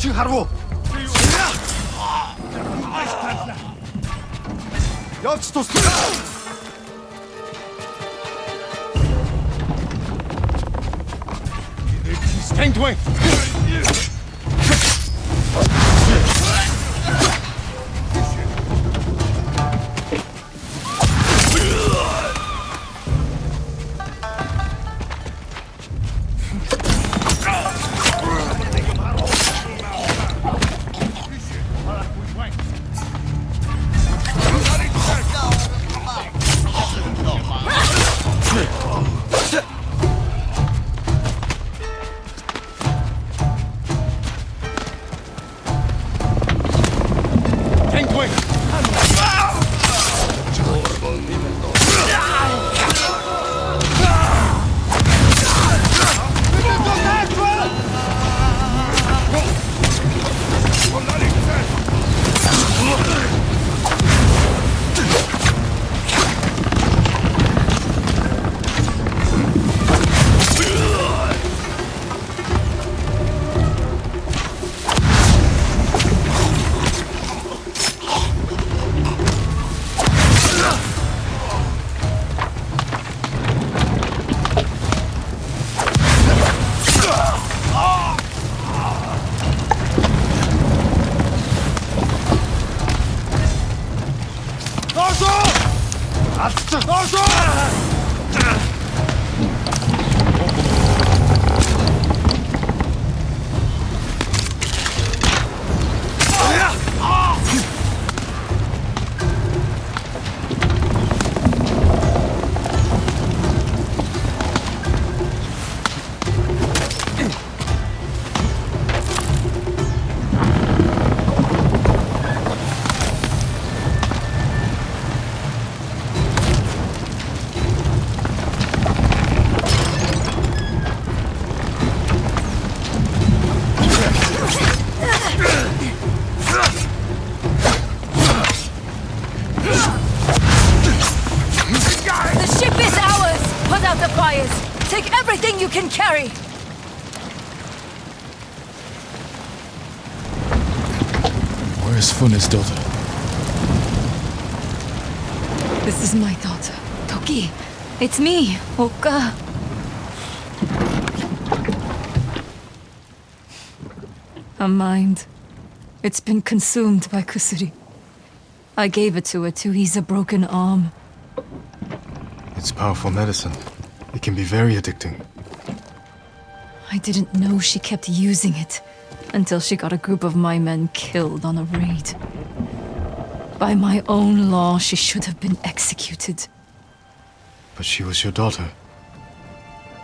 чин харвуу. Явц туслаа. Stand away. Take everything you can carry! Where's Funa's daughter? This is my daughter, Toki. It's me, Oka. Her mind. It's been consumed by Kusuri. I gave it to her to ease a broken arm. It's powerful medicine. It can be very addicting. I didn't know she kept using it until she got a group of my men killed on a raid. By my own law, she should have been executed. But she was your daughter.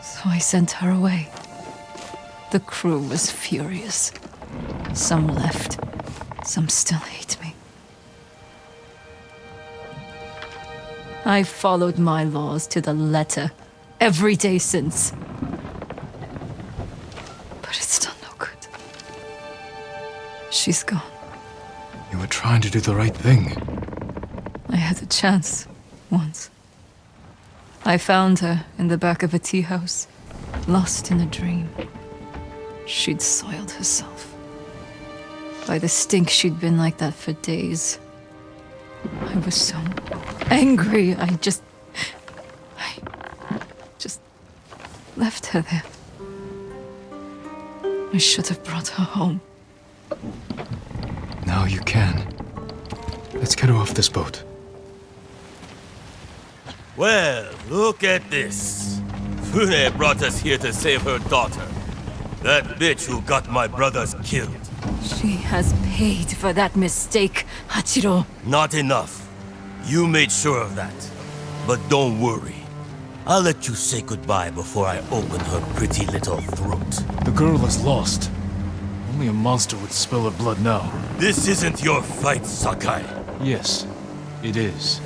So I sent her away. The crew was furious. Some left. Some still hate me. I followed my laws to the letter every day since. But it's done no good. She's gone. You were trying to do the right thing. I had a chance, once. I found her in the back of a tea house, lost in a dream. She'd soiled herself. By the stink, she'd been like that for days. I was so angry, I just left her there. I should have brought her home. Now you can. Let's get her off this boat. Well, look at this. Fune brought us here to save her daughter. That bitch who got my brothers killed. She has paid for that mistake, Hachiro. Not enough. You made sure of that. But don't worry. I'll let you say goodbye before I open her pretty little throat. The girl is lost. Only a monster would spill her blood now. This isn't your fight, Sakai. Yes, it is.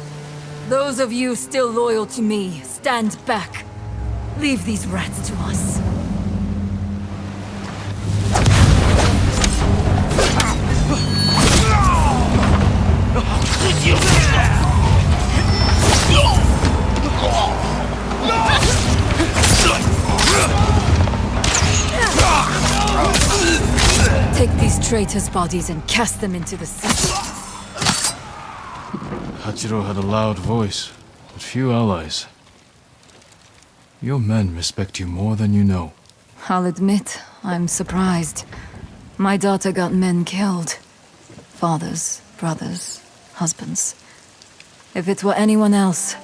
Those of you still loyal to me, stand back. Leave these rats to us. Take these traitors' bodies and cast them into the sea. Hachiro had a loud voice, but few allies. Your men respect you more than you know. I'll admit, I'm surprised. My daughter got men killed. Fathers, brothers, husbands. If it were anyone else,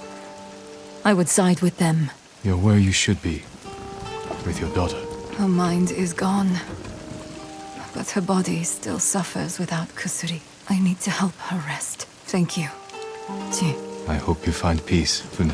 I would side with them. You're where you should be, with your daughter. Her mind is gone, but her body still suffers without Kusuri. I need to help her rest. Thank you. Ji. I hope you find peace, Fune.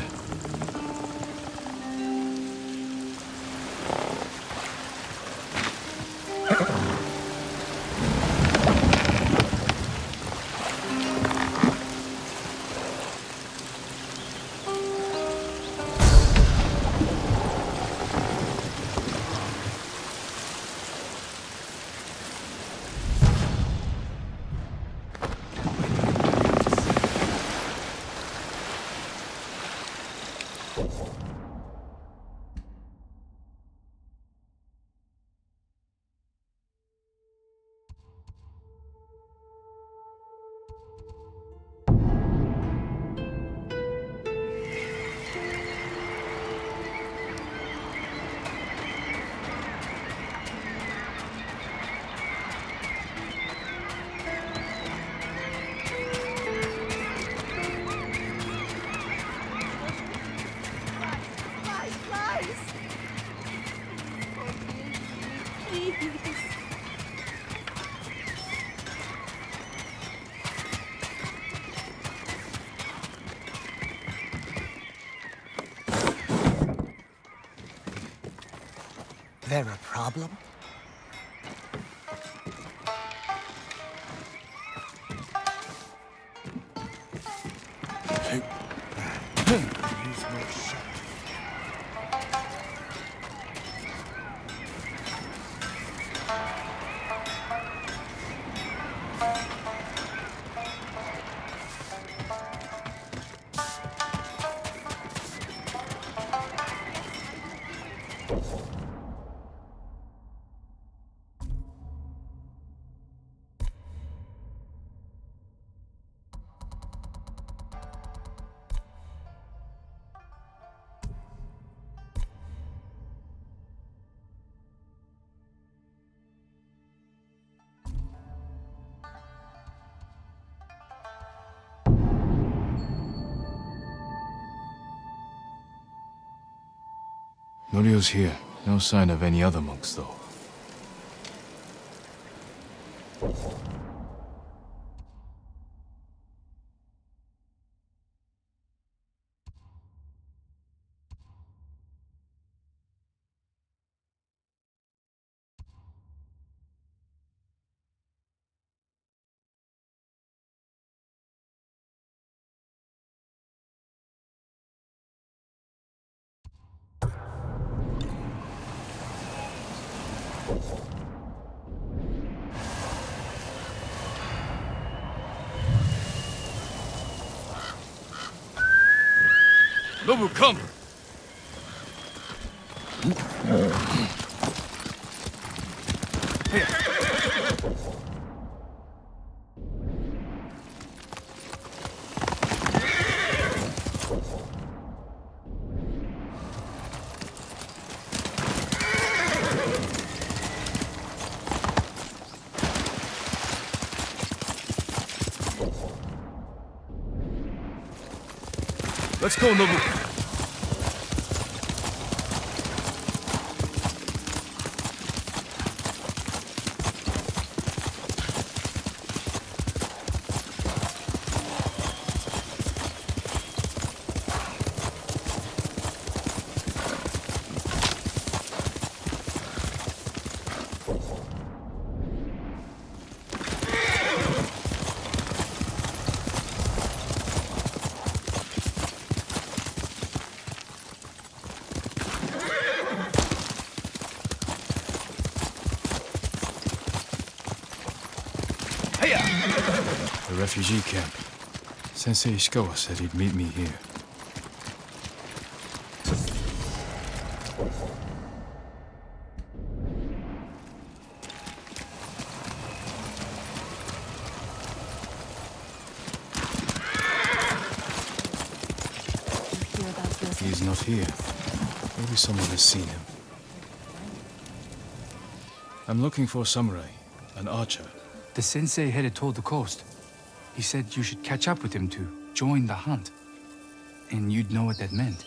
There a problem? Use no shot. Norio's here. No sign of any other monks, though. Nobu, come! Let's go, Nobu. The refugee camp. Sensei Ishikawa said he'd meet me here. here. Maybe someone has seen him. I'm looking for a samurai, an archer. The sensei headed toward the coast. He said you should catch up with him to join the hunt. And you'd know what that meant.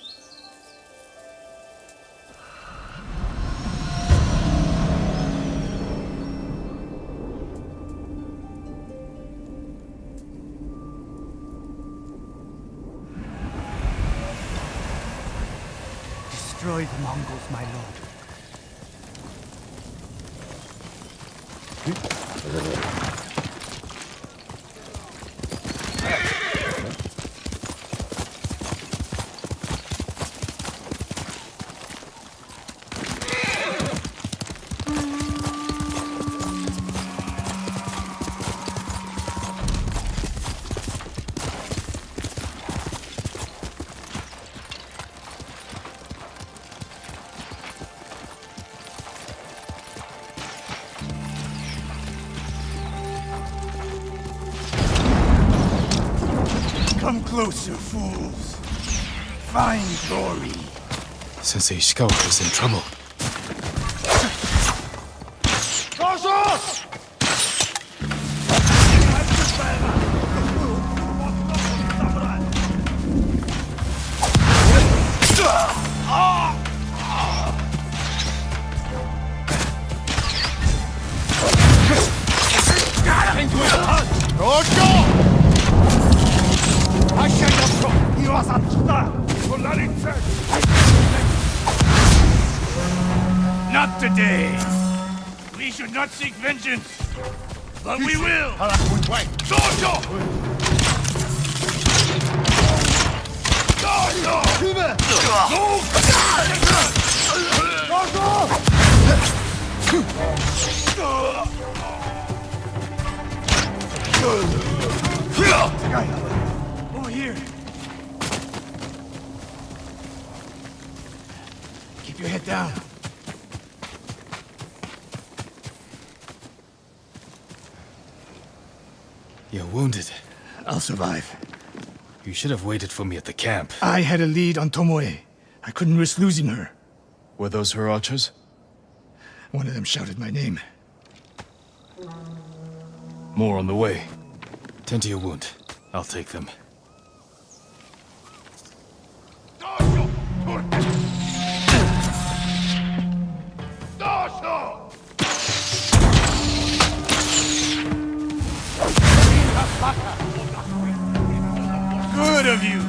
Destroy the Mongols, my lord. Come closer, fools. Find glory. Sensei Ishikawa is in trouble. Not today. We should not seek vengeance, but we will. Dojo! Over here. Keep your head down. You're wounded. I'll survive. You should have waited for me at the camp. I had a lead on Tomoe. I couldn't risk losing her. Were those her archers? One of them shouted my name. More on the way. Tend to your wound. I'll take them. Good of you.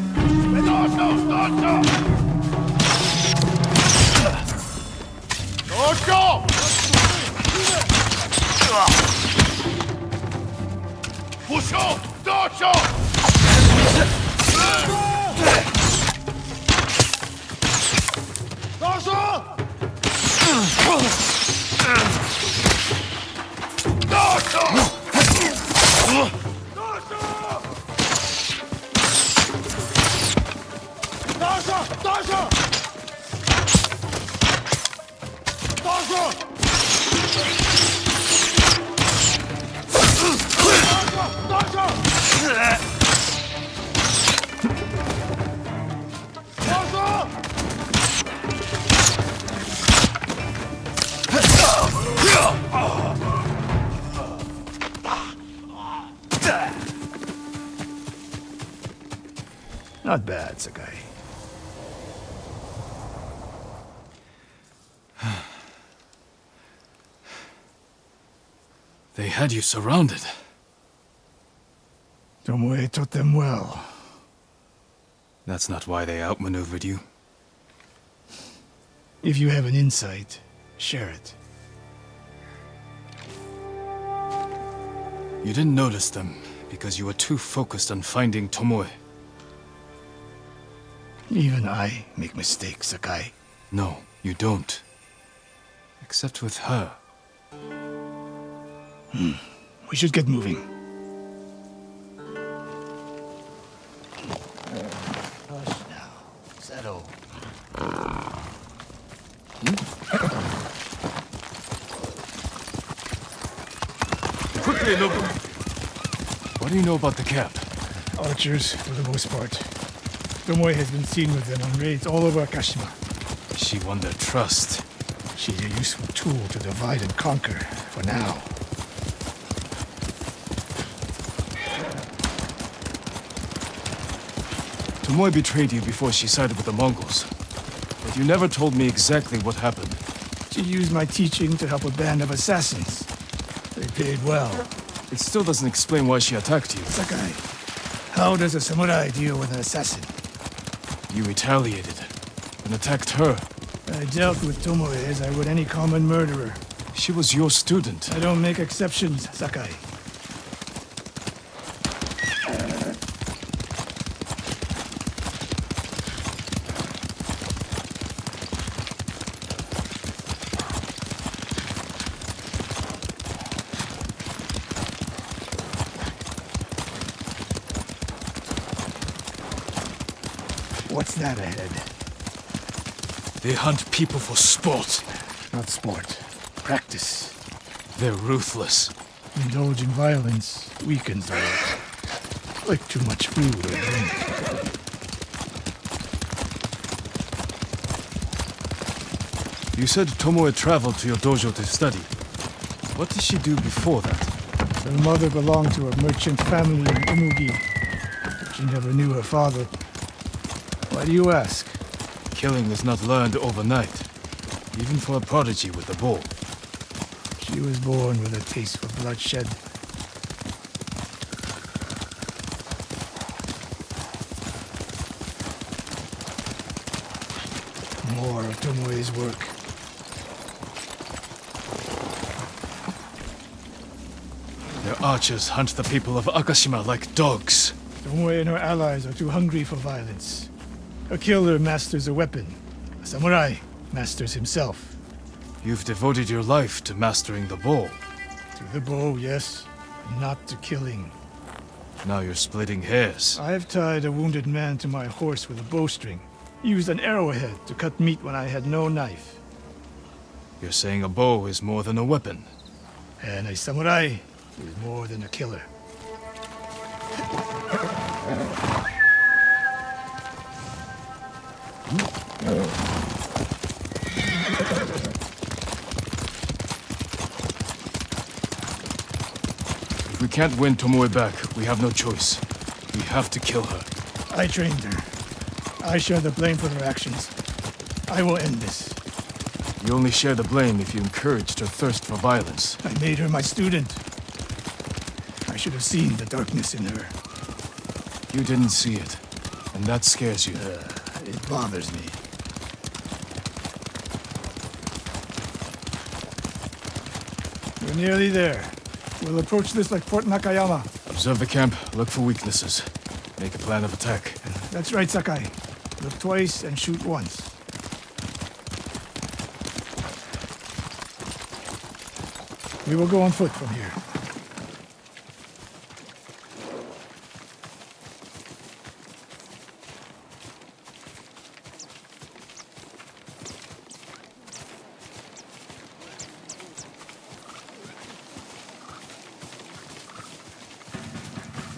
Not bad, Sakai. They had you surrounded. Tomoe taught them well. That's not why they outmaneuvered you. If you have an insight, share it. You didn't notice them because you were too focused on finding Tomoe. Even I make mistakes, Sakai. No, you don't. Except with her. We should get moving. Hush now. Settle. Quickly, Nobu! What do you know about the camp? Archers, for the most part. Tomoe has been seen with them on raids all over Akashima. She won their trust. She's a useful tool to divide and conquer, for now. Tomoe betrayed you before she sided with the Mongols. But you never told me exactly what happened. She used my teaching to help a band of assassins. They paid well. It still doesn't explain why she attacked you. Sakai, how does a samurai deal with an assassin? You retaliated and attacked her. I dealt with Tomoe as I would any common murderer. She was your student. I don't make exceptions, Sakai. What's that ahead? They hunt people for sport. Not sport. Practice. They're ruthless. Indulge in violence weakens the work. Like too much food or drink. You said Tomoe traveled to your dojo to study. What did she do before that? Her mother belonged to a merchant family in Umugi. But she never knew her father. Why do you ask? Killing is not learned overnight, even for a prodigy with a bow. She was born with a taste for bloodshed. More of Tomoe's work. Their archers hunt the people of Akashima like dogs. Tomoe and her allies are too hungry for violence. A killer masters a weapon. A samurai masters himself. You've devoted your life to mastering the bow. To the bow, yes. Not to killing. Now you're splitting hairs. I've tied a wounded man to my horse with a bowstring. Used an arrowhead to cut meat when I had no knife. You're saying a bow is more than a weapon. And a samurai is more than a killer. If we can't win Tomoe back, we have no choice. We have to kill her. I trained her. I share the blame for her actions. I will end this. You only share the blame if you encouraged her thirst for violence. I made her my student. I should have seen the darkness in her. You didn't see it, and that scares you. It bothers me. We're nearly there. We'll approach this like Fort Nakayama. Observe the camp, look for weaknesses. Make a plan of attack. That's right, Sakai. Look twice and shoot once. We will go on foot from here.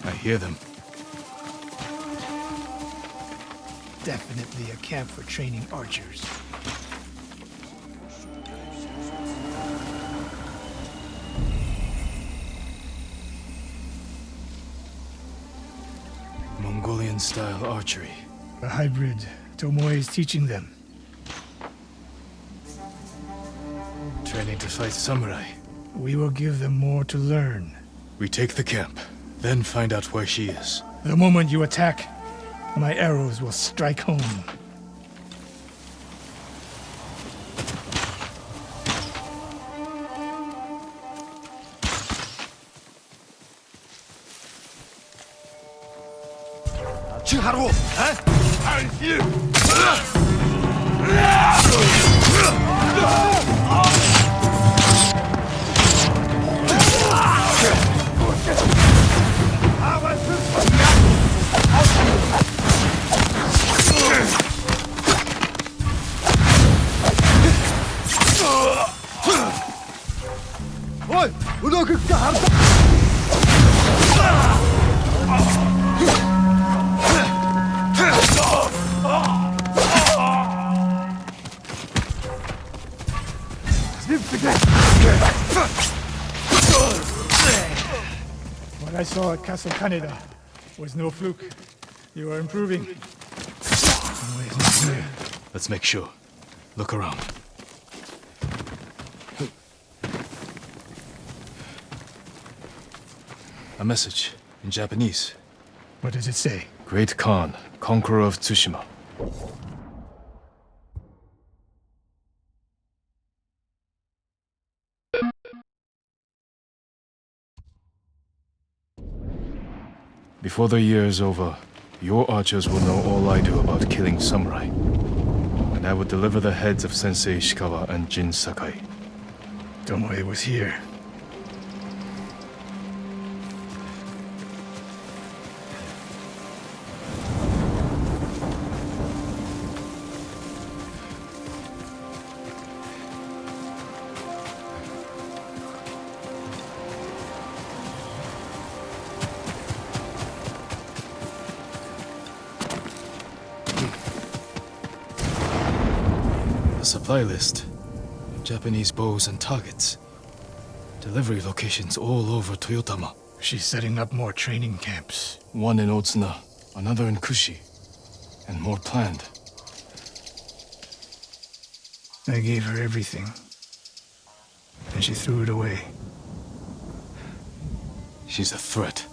I hear them. Definitely a camp for training archers. Mongolian-style archery. A hybrid Tomoe is teaching them. Training to fight samurai. We will give them more to learn. We take the camp, then find out where she is. The moment you attack, my arrows will strike home. What I saw at Castle Canada was no fluke. You are improving. Always not here. Let's make sure. Look around. A message in Japanese. What does it say? Great Khan, conqueror of Tsushima. Before the year is over, your archers will know all I do about killing samurai. And I will deliver the heads of Sensei Ishikawa and Jin Sakai. Tomoe was here. A supply list. Japanese bows and targets. Delivery locations all over Toyotama. She's setting up more training camps. One in Otsuna, another in Kushi, and more planned. I gave her everything, and she threw it away. She's a threat.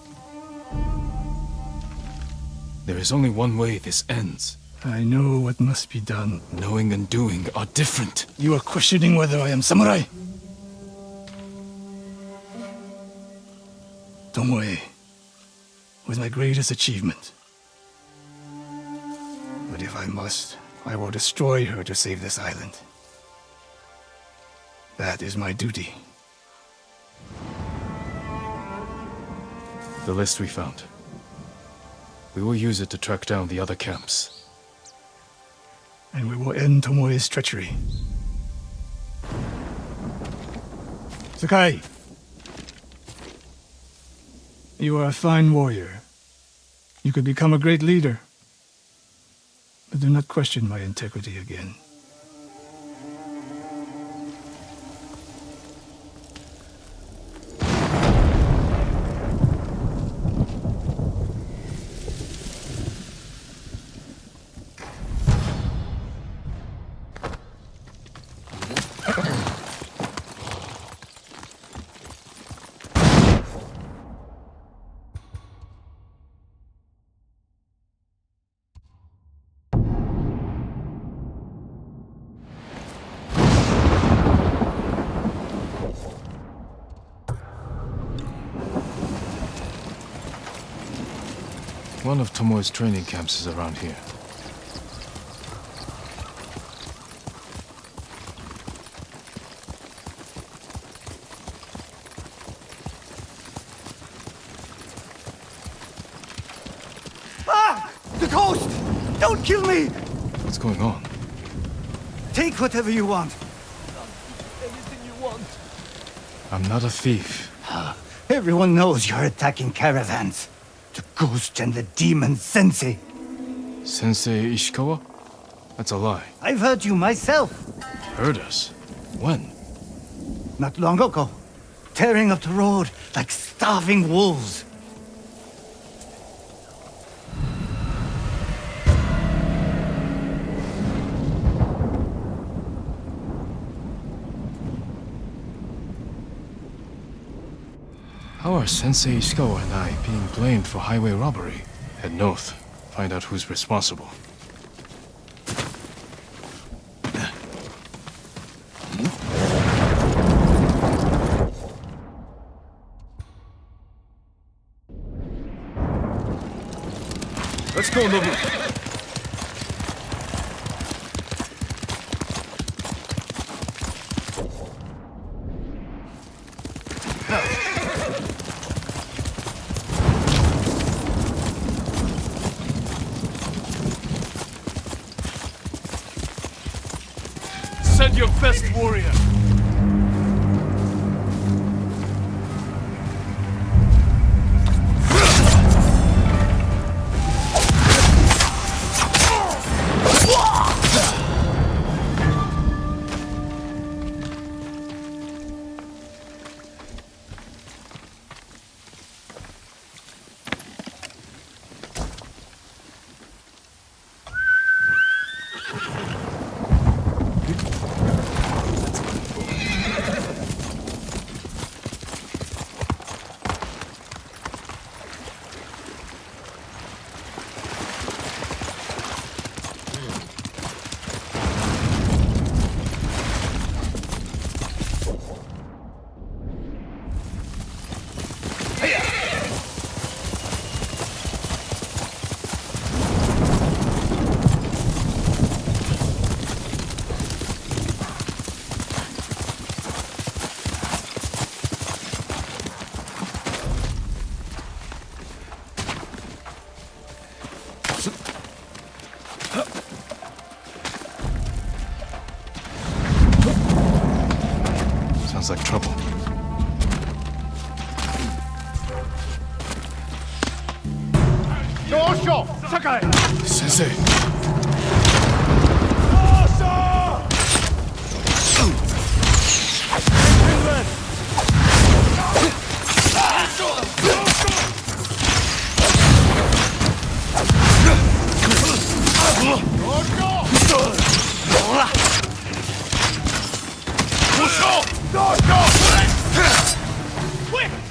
There is only one way this ends. I know what must be done. Knowing and doing are different. You are questioning whether I am samurai? Tomoe was my greatest achievement. But if I must, I will destroy her to save this island. That is my duty. The list we found. We will use it to track down the other camps. And we will end Tomoe's treachery. Sakai! You are a fine warrior. You could become a great leader. But do not question my integrity again. One of Tomoe's training camps is around here. Ah! The ghost! Don't kill me! What's going on? Take whatever you want. I'm not a thief. Everyone knows you're attacking caravans. The ghost and the demon Sensei. Sensei Ishikawa? That's a lie. I've heard you myself. Heard us? When? Not long ago. Tearing up the road like starving wolves. How are Sensei Ishikawa and I being blamed for highway robbery? Head north. Find out who's responsible. Let's go, Nobu. Send your best warrior. Sounds like trouble. Sensei!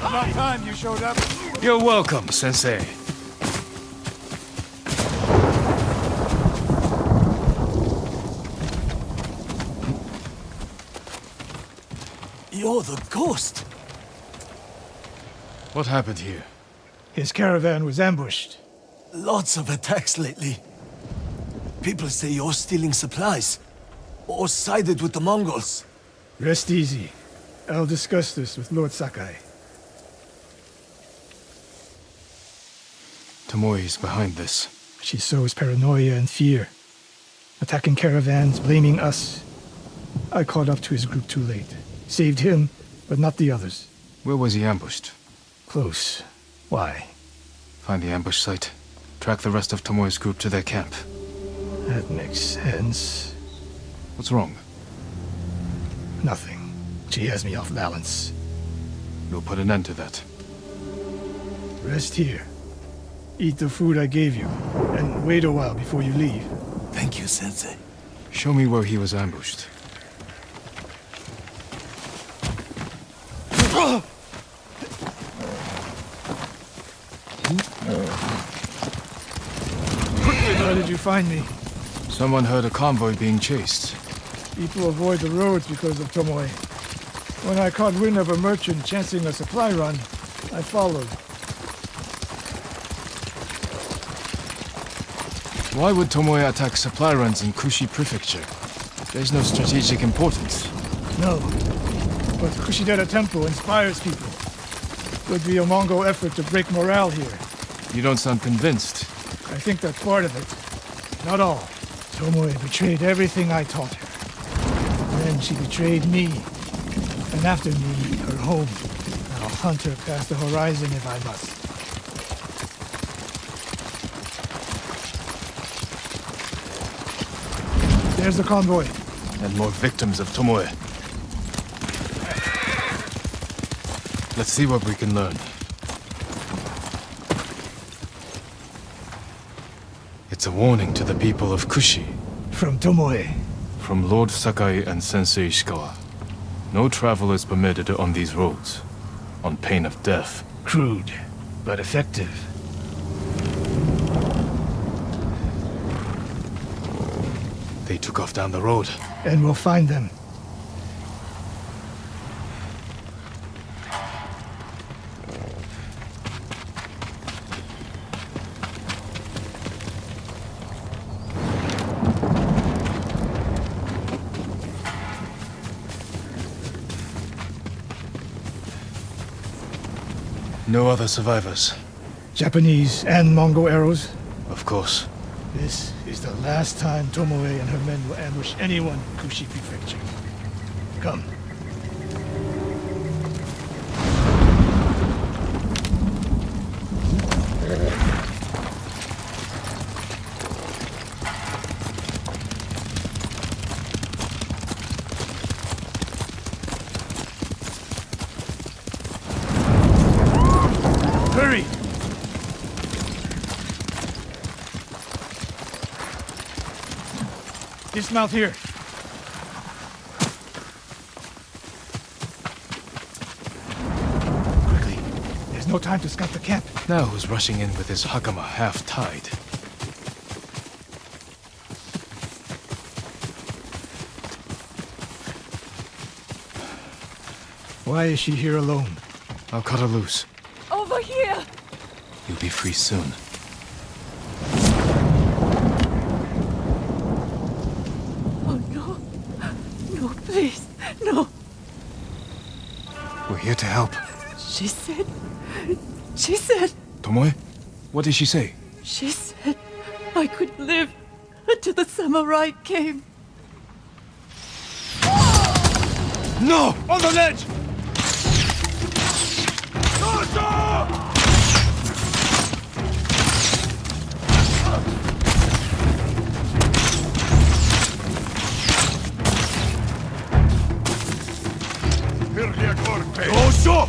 About time you showed up. You're welcome, Sensei. You're the ghost. What happened here? His caravan was ambushed. Lots of attacks lately. People say you're stealing supplies. Or sided with the Mongols. Rest easy. I'll discuss this with Lord Sakai. Tomoe is behind this. She sows paranoia and fear. Attacking caravans, blaming us. I caught up to his group too late. Saved him, but not the others. Where was he ambushed? Close. Why? Find the ambush site. Track the rest of Tomoe's group to their camp. That makes sense. What's wrong? Nothing. She has me off balance. We'll put an end to that. Rest here. Eat the food I gave you, and wait a while before you leave. Thank you, Sensei. Show me where he was ambushed. How did you find me? Someone heard a convoy being chased. People avoid the roads because of Tomoe. When I caught wind of a merchant chancing a supply run, I followed. Why would Tomoe attack supply runs in Kushi Prefecture? There's no strategic importance. No. But Kushidera Temple inspires people. Could be a Mongol effort to break morale here. You don't sound convinced. I think that's part of it. Not all. Tomoe betrayed everything I taught her. Then she betrayed me. And after me, her home. I'll hunt her past the horizon if I must. There's the convoy. And more victims of Tomoe. Let's see what we can learn. It's a warning to the people of Kushi. From Tomoe. From Lord Sakai and Sensei Ishikawa. No travel is permitted on these roads, on pain of death. Crude, but effective. They took off down the road. And we'll find them. No other survivors. Japanese and Mongol arrows. Of course. This is the last time Tomoe and her men will ambush anyone in Kushi Prefecture. Come. Hurry! Dismount here. Quickly. There's no time to scout the camp. Now who's rushing in with his hakama half-tied? Why is she here alone? I'll cut her loose. Over here! You'll be free soon. Oh no. No, please. No. We're here to help. She said. She said. Tomoe? What did she say? She said I could live until the samurai came. No! On the ledge! Oso!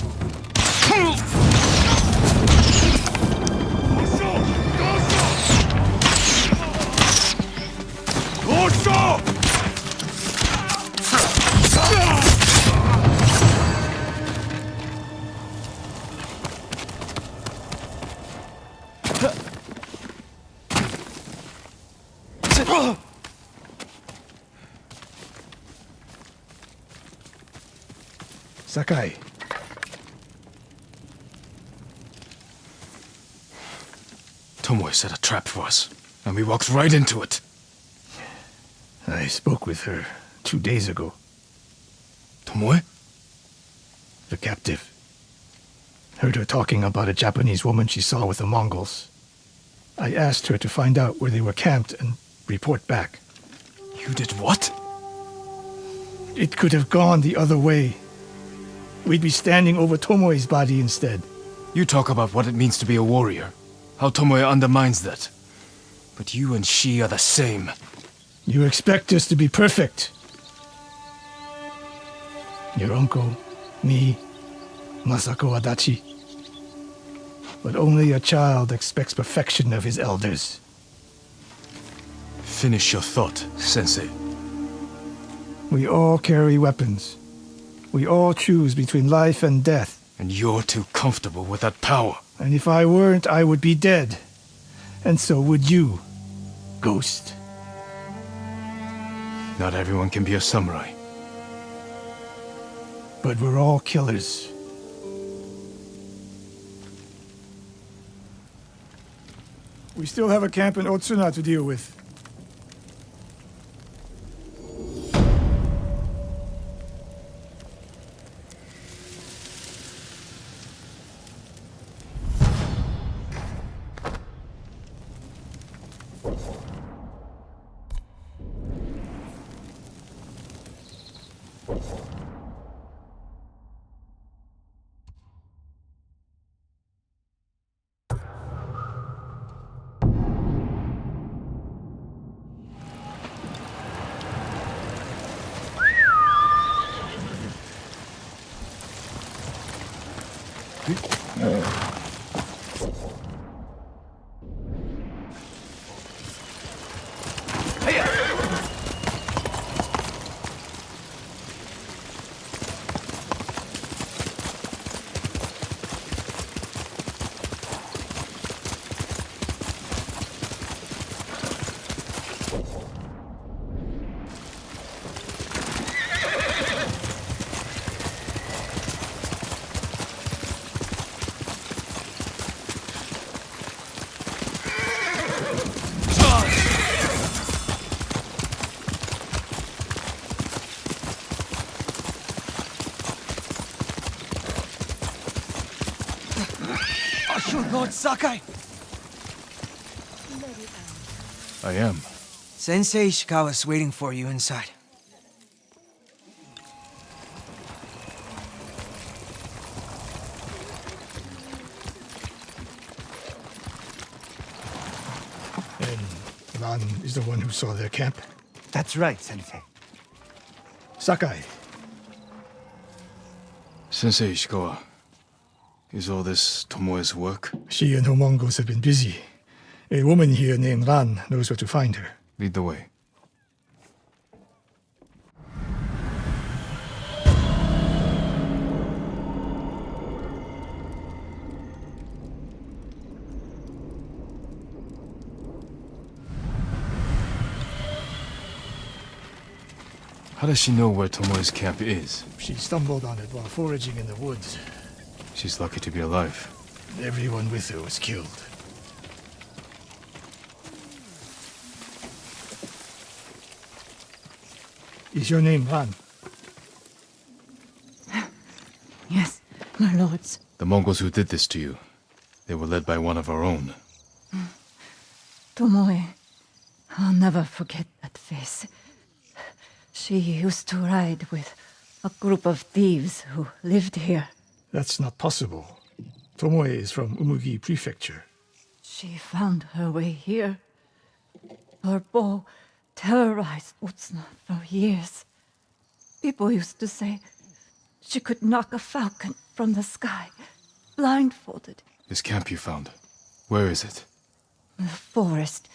Oso! Sakai, Tomoe set a trap for us, and we walked right into it. I spoke with her 2 days ago. Tomoe? The captive. Heard her talking about a Japanese woman she saw with the Mongols. I asked her to find out where they were camped and report back. You did what? It could have gone the other way. We'd be standing over Tomoe's body instead. You talk about what it means to be a warrior, how Tomoe undermines that. But you and she are the same. You expect us to be perfect. Your uncle, me, Masako Adachi. But only a child expects perfection of his elders. Finish your thought, Sensei. We all carry weapons. We all choose between life and death. And you're too comfortable with that power. And if I weren't, I would be dead. And so would you, Ghost. Not everyone can be a samurai. But we're all killers. We still have a camp in Otsuna to deal with. Lord Sakai! I am. Sensei Ishikawa's waiting for you inside. And Lan is the one who saw their camp. That's right, Sensei. Sakai, Sensei Ishikawa, is all this Tomoe's work? she and her Mongols have been busy. A woman here named Ran knows where to find her. Lead the way. How does she know where Tomoe's camp is? She stumbled on it while foraging in the woods. She's lucky to be alive. Everyone with her was killed. Is your name Ran? Yes, my lords. The Mongols who did this to you, they were led by one of our own. Tomoe. I'll never forget that face. She used to ride with a group of thieves who lived here. That's not possible. Tomoe is from Umugi Prefecture. She found her way here. Her bow terrorized Utsuna for years. People used to say she could knock a falcon from the sky, blindfolded. This camp you found, where is it? The forest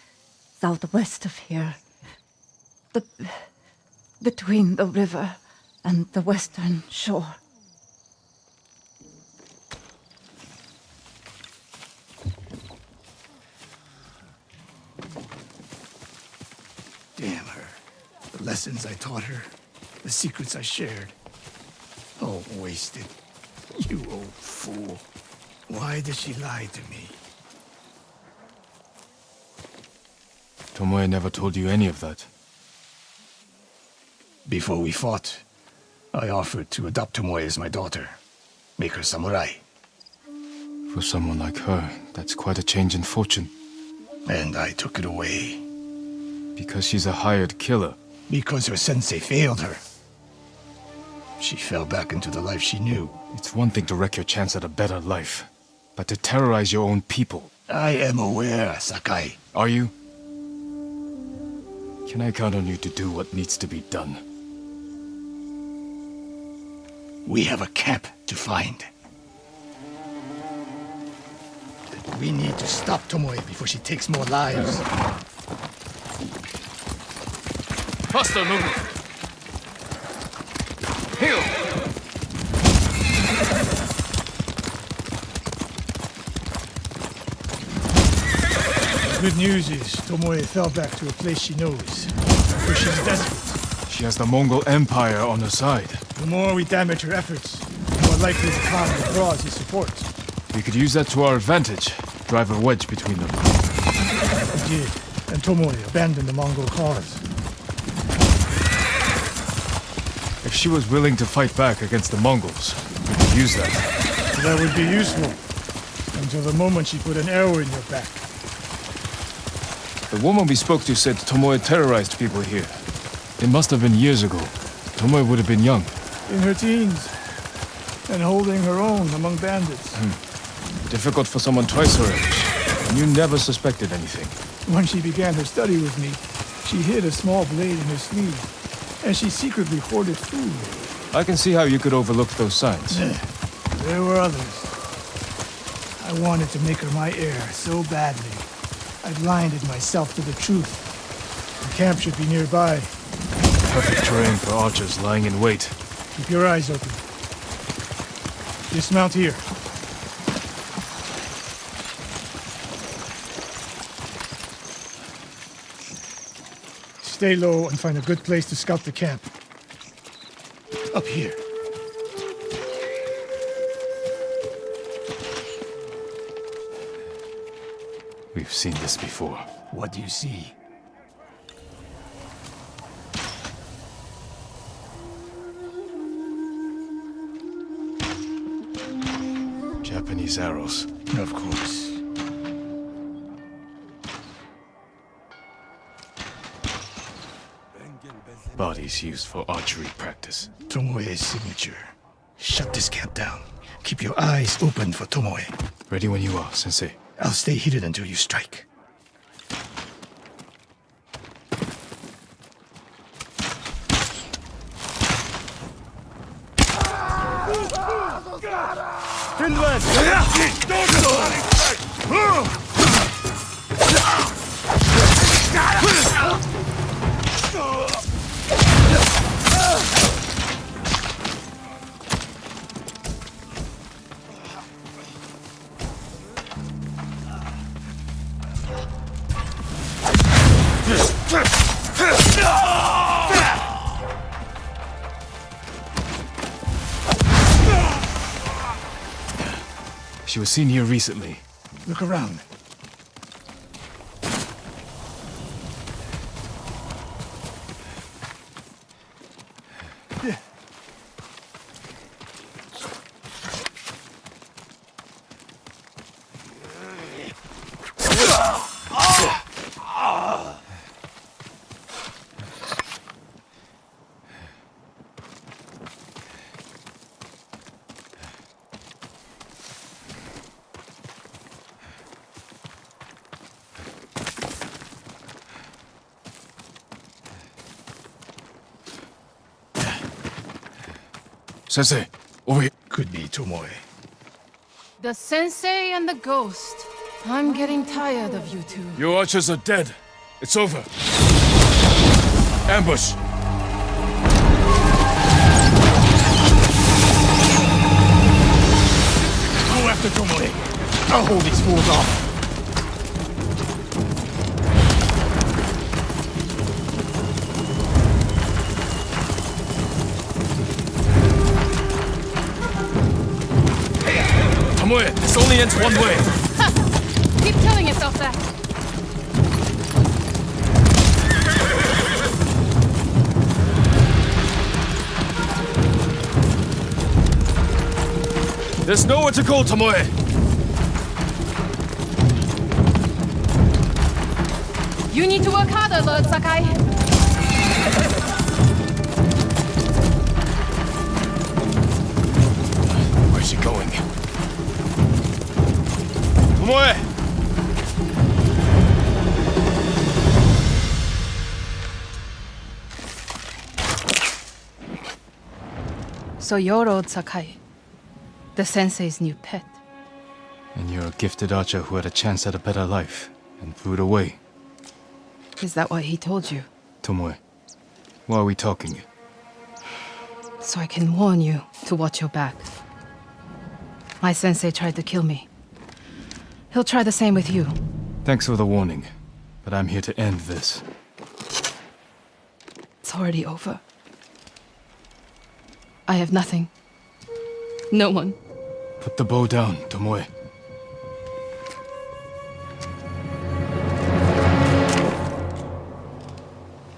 southwest of here. Between the river and the western shore. Damn her. The lessons I taught her, the secrets I shared. All wasted. You old fool. Why did she lie to me? Tomoe never told you any of that. Before we fought, I offered to adopt Tomoe as my daughter. Make her samurai. For someone like her, that's quite a change in fortune. And I took it away. Because she's a hired killer. Because her sensei failed her. She fell back into the life she knew. It's one thing to wreck your chance at a better life, but to terrorize your own people. I am aware, Sakai. Are you? Can I count on you to do what needs to be done? We have a camp to find. We need to stop Tomoe before she takes more lives. Hostile movement! Heal! Good news is Tomoe fell back to a place she knows, where she's desperate. She has the Mongol Empire on her side. The more we damage her efforts, the more likely the Khan withdraws his support. We could use that to our advantage. Drive a wedge between them. We did, and Tomoe abandoned the Mongol cause. If she was willing to fight back against the Mongols, we could use that. That would be useful, until the moment she put an arrow in your back. The woman we spoke to said Tomoe terrorized people here. It must have been years ago. Tomoe would have been young. In her teens, and holding her own among bandits. Difficult for someone twice her age. And you never suspected anything. When she began her study with me, she hid a small blade in her sleeve, and she secretly hoarded food. I can see how you could overlook those signs. There were others. I wanted to make her my heir so badly. I blinded myself to the truth. The camp should be nearby. Perfect terrain for archers lying in wait. Keep your eyes open. Dismount here. Stay low and find a good place to scout the camp. Up here. We've seen this before. What do you see? Japanese arrows. Of course. Bodies used for archery practice. Tomoe's signature. Shut this camp down. Keep your eyes open for Tomoe. Ready when you are, Sensei. I'll stay hidden until you strike. She was seen here recently. Look around. Sensei, over here. Could be Tomoe. The sensei and the ghost. I'm getting tired of you two. Your archers are dead. It's over. Ambush! Go after Tomoe. I'll hold these fools off. Tomoe, this only ends one way. Keep telling yourself that. There's nowhere to go, Tomoe. You need to work harder, Lord Sakai. Where's she going? Tomoe! So you're Lord Sakai, the sensei's new pet. And you're a gifted archer who had a chance at a better life and threw it away. Is that what he told you? Tomoe, why are we talking? So I can warn you to watch your back. My sensei tried to kill me. He'll try the same with you. Thanks for the warning, but I'm here to end this. It's already over. I have nothing. No one. Put the bow down, Tomoe.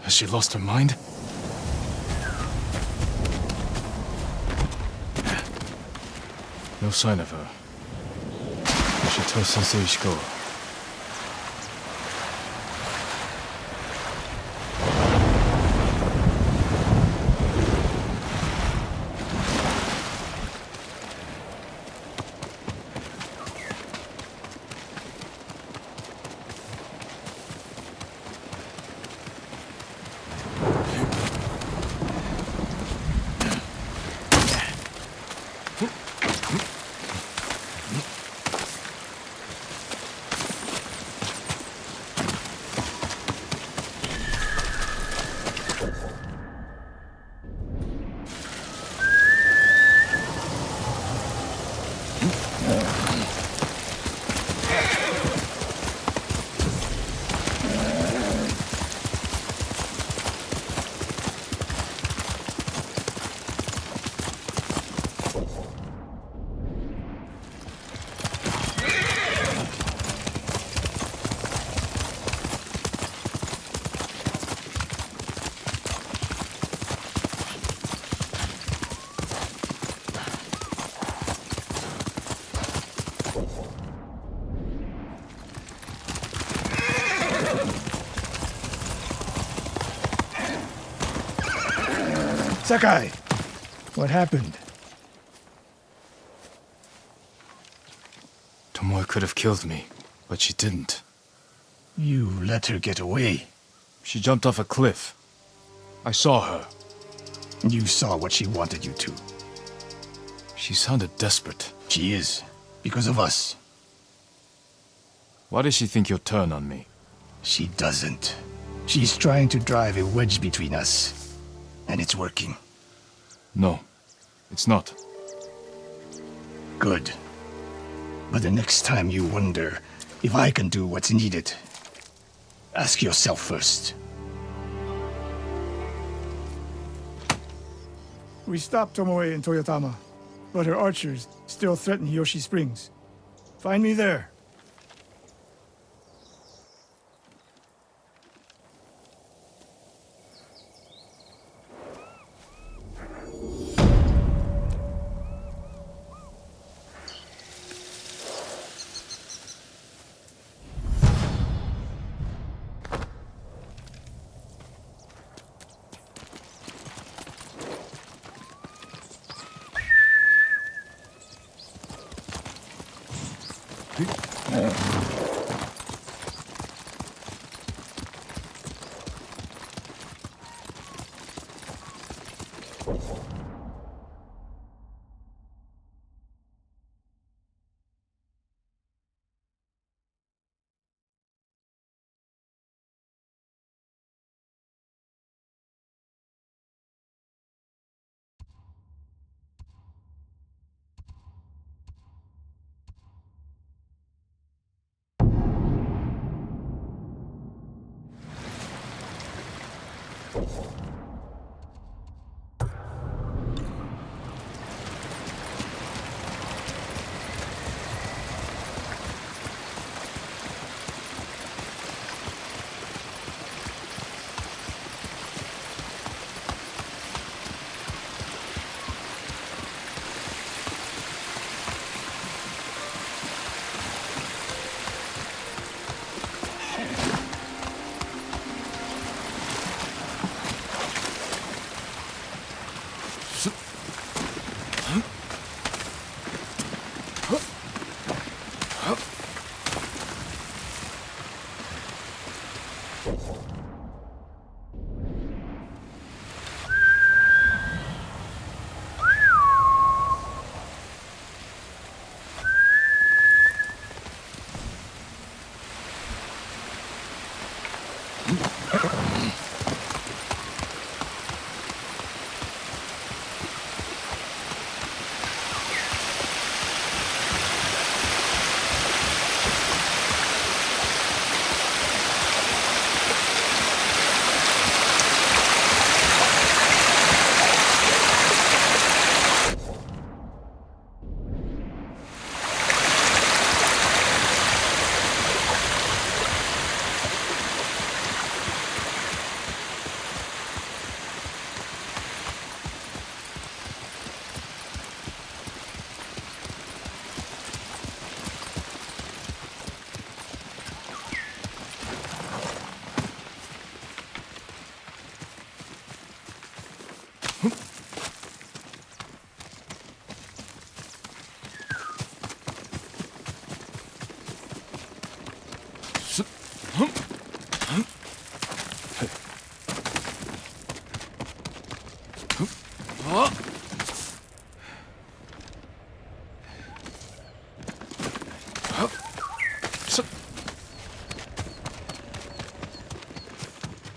Has she lost her mind? No sign of her. I should tell Sensei Ishikawa. Sakai, what happened? Tomoe could have killed me, but she didn't. You let her get away. She jumped off a cliff. I saw her. You saw what she wanted you to. She sounded desperate. She is, because of us. Why does she think you'll turn on me? She doesn't. She's trying to drive a wedge between us. And it's working. No, it's not. Good. But the next time you wonder if I can do what's needed, ask yourself first. We stopped Tomoe in Toyotama, but her archers still threaten Yoshi Springs. Find me there.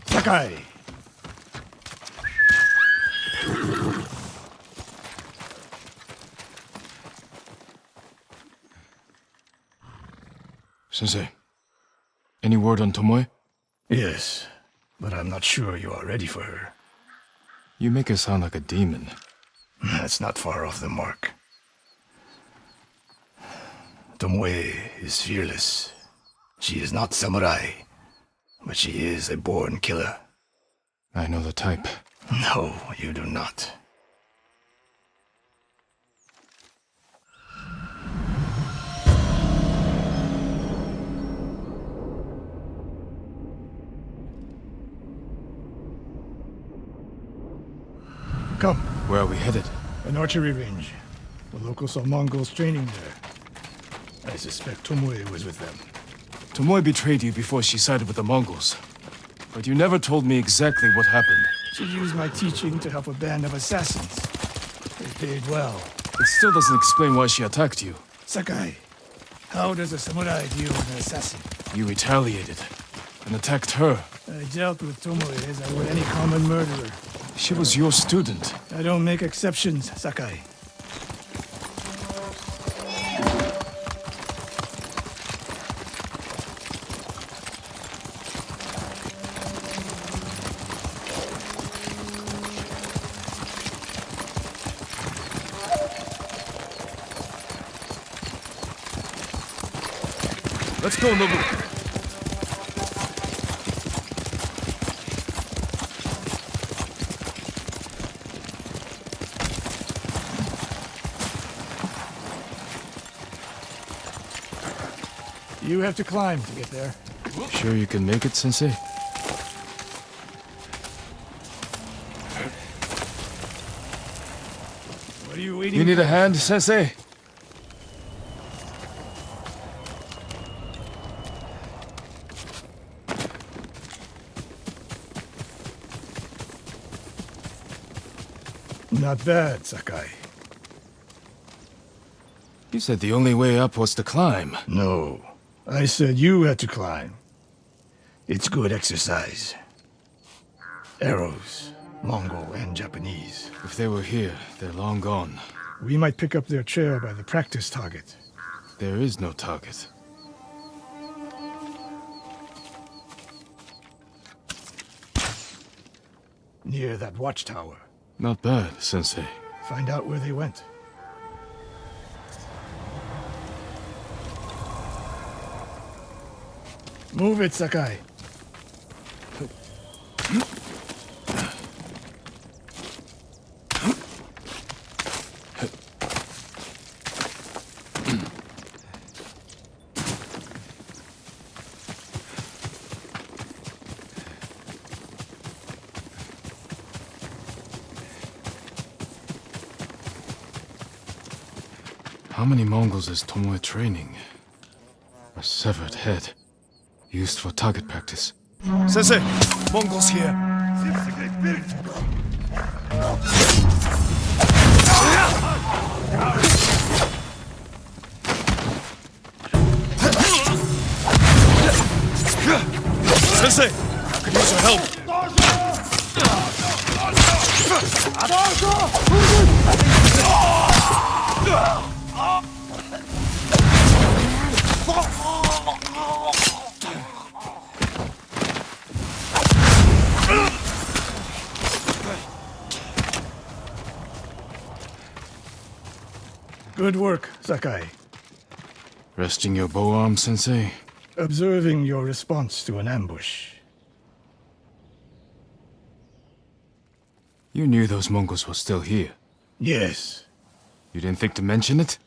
Sakai! Sensei, any word on Tomoe? Yes, but I'm not sure you are ready for her. You make her sound like a demon. That's not far off the mark. Tomoe is fearless. She is not samurai, but she is a born killer. I know the type. No, you do not. Come, Where are we headed? an archery range. The locals saw Mongols training there. I suspect Tomoe was with them. Tomoe betrayed you before she sided with the Mongols. But you never told me exactly what happened. She used my teaching to help a band of assassins. They paid well. It still doesn't explain why she attacked you. Sakai, how does a samurai deal with an assassin? You retaliated and attacked her. I dealt with Tomoe as I would any common murderer. She was your student. I don't make exceptions, Sakai. Let's go, Nobu. You have to climb to get there. Sure you can make it, Sensei? What are you waiting You need for? a hand, Sensei? Not bad, Sakai. You said the only way up was to climb. No. I said you had to climb. It's good exercise. Arrows, Mongol and Japanese. If they were here, they're long gone. We might pick up their trail by the practice target. There is no target. Near that watchtower. Not bad, Sensei. Find out where they went. Move it, Sakai. How many Mongols is Tomoe training? A severed head. Used for target practice. Sensei! Mongols here! Sensei! I could use your help! Good work, Sakai. Resting your bow arm, Sensei? Observing your response to an ambush. You knew those Mongols were still here. Yes. You didn't think to mention it?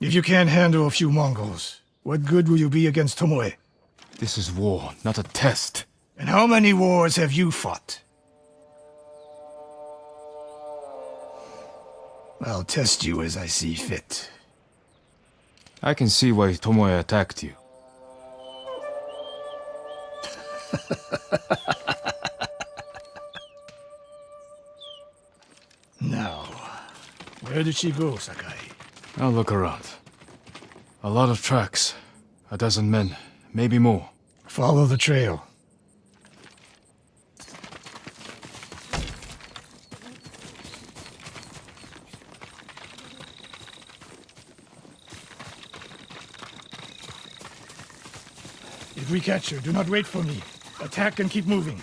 If you can't handle a few Mongols, what good will you be against Tomoe? This is war, not a test. And how many wars have you fought? I'll test you as I see fit. I can see why Tomoe attacked you. Now, where did she go, Sakai? I'll look around. A lot of tracks. A dozen men, maybe more. Follow the trail. If we catch her, do not wait for me. Attack and keep moving.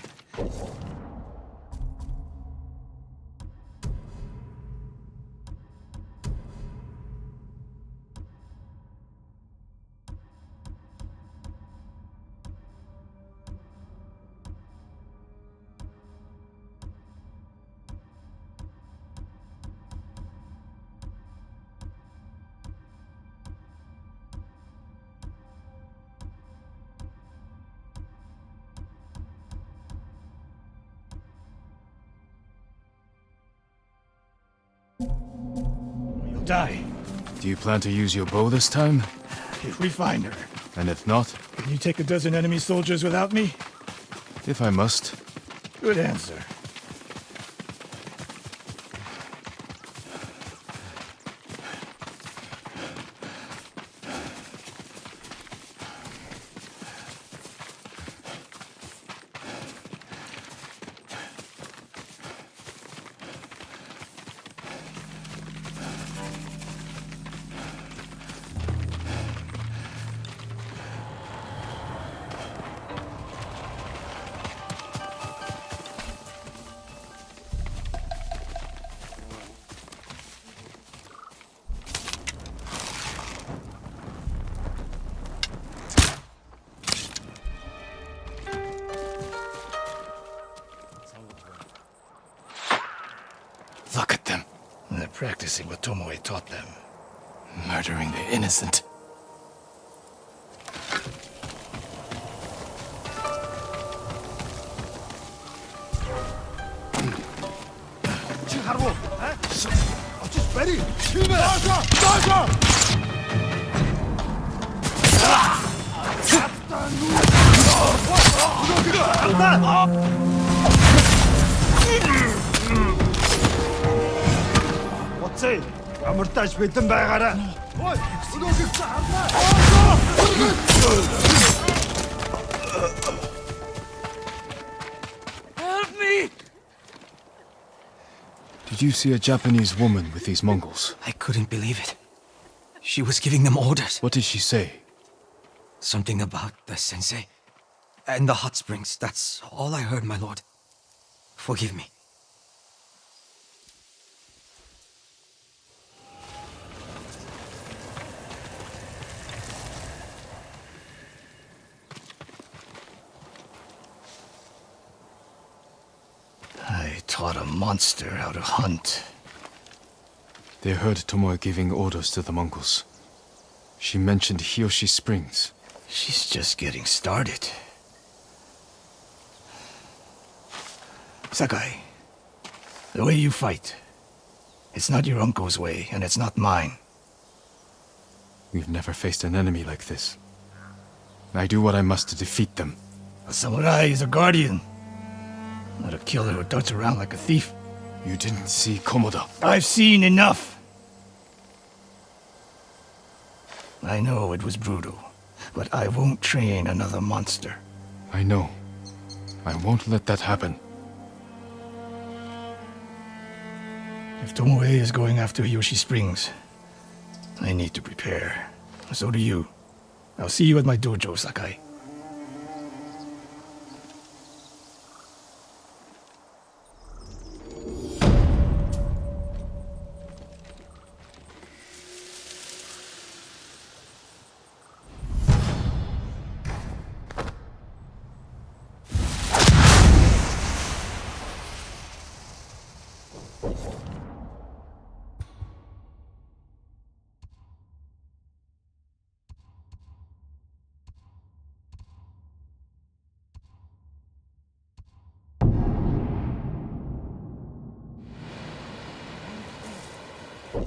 You'll die. Do you plan to use your bow this time? If we find her. And if not? Can you take a dozen enemy soldiers without me? If I must. Good answer. Look at them. They're practicing what Tomoe taught them. Murdering the innocent. Амартаж бэлэн байгаарай. Help me! Did you see a Japanese woman with these Mongols? I couldn't believe it. She was giving them orders. What did she say? Something about the sensei and the hot springs. That's all I heard, my lord. Forgive me. I taught a monster how to hunt. They heard Tomoe giving orders to the Mongols. She mentioned Hiyoshi Springs. She's just getting started. Sakai, the way you fight, it's not your uncle's way, and it's not mine. We've never faced an enemy like this. I do what I must to defeat them. A samurai is a guardian, not a killer who darts around like a thief. You didn't see Komoda. I've seen enough. I know it was brutal, but I won't train another monster. I know. I won't let that happen. If Tomoe is going after Hiyoshi Springs, I need to prepare. So do you. I'll see you at my dojo, Sakai. I'll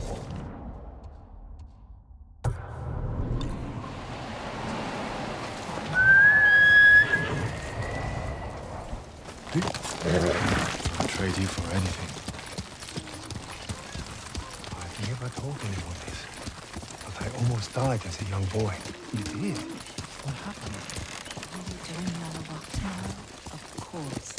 trade you for anything. I never told anyone this, but I almost died as a young boy. You did? What happened? Of course.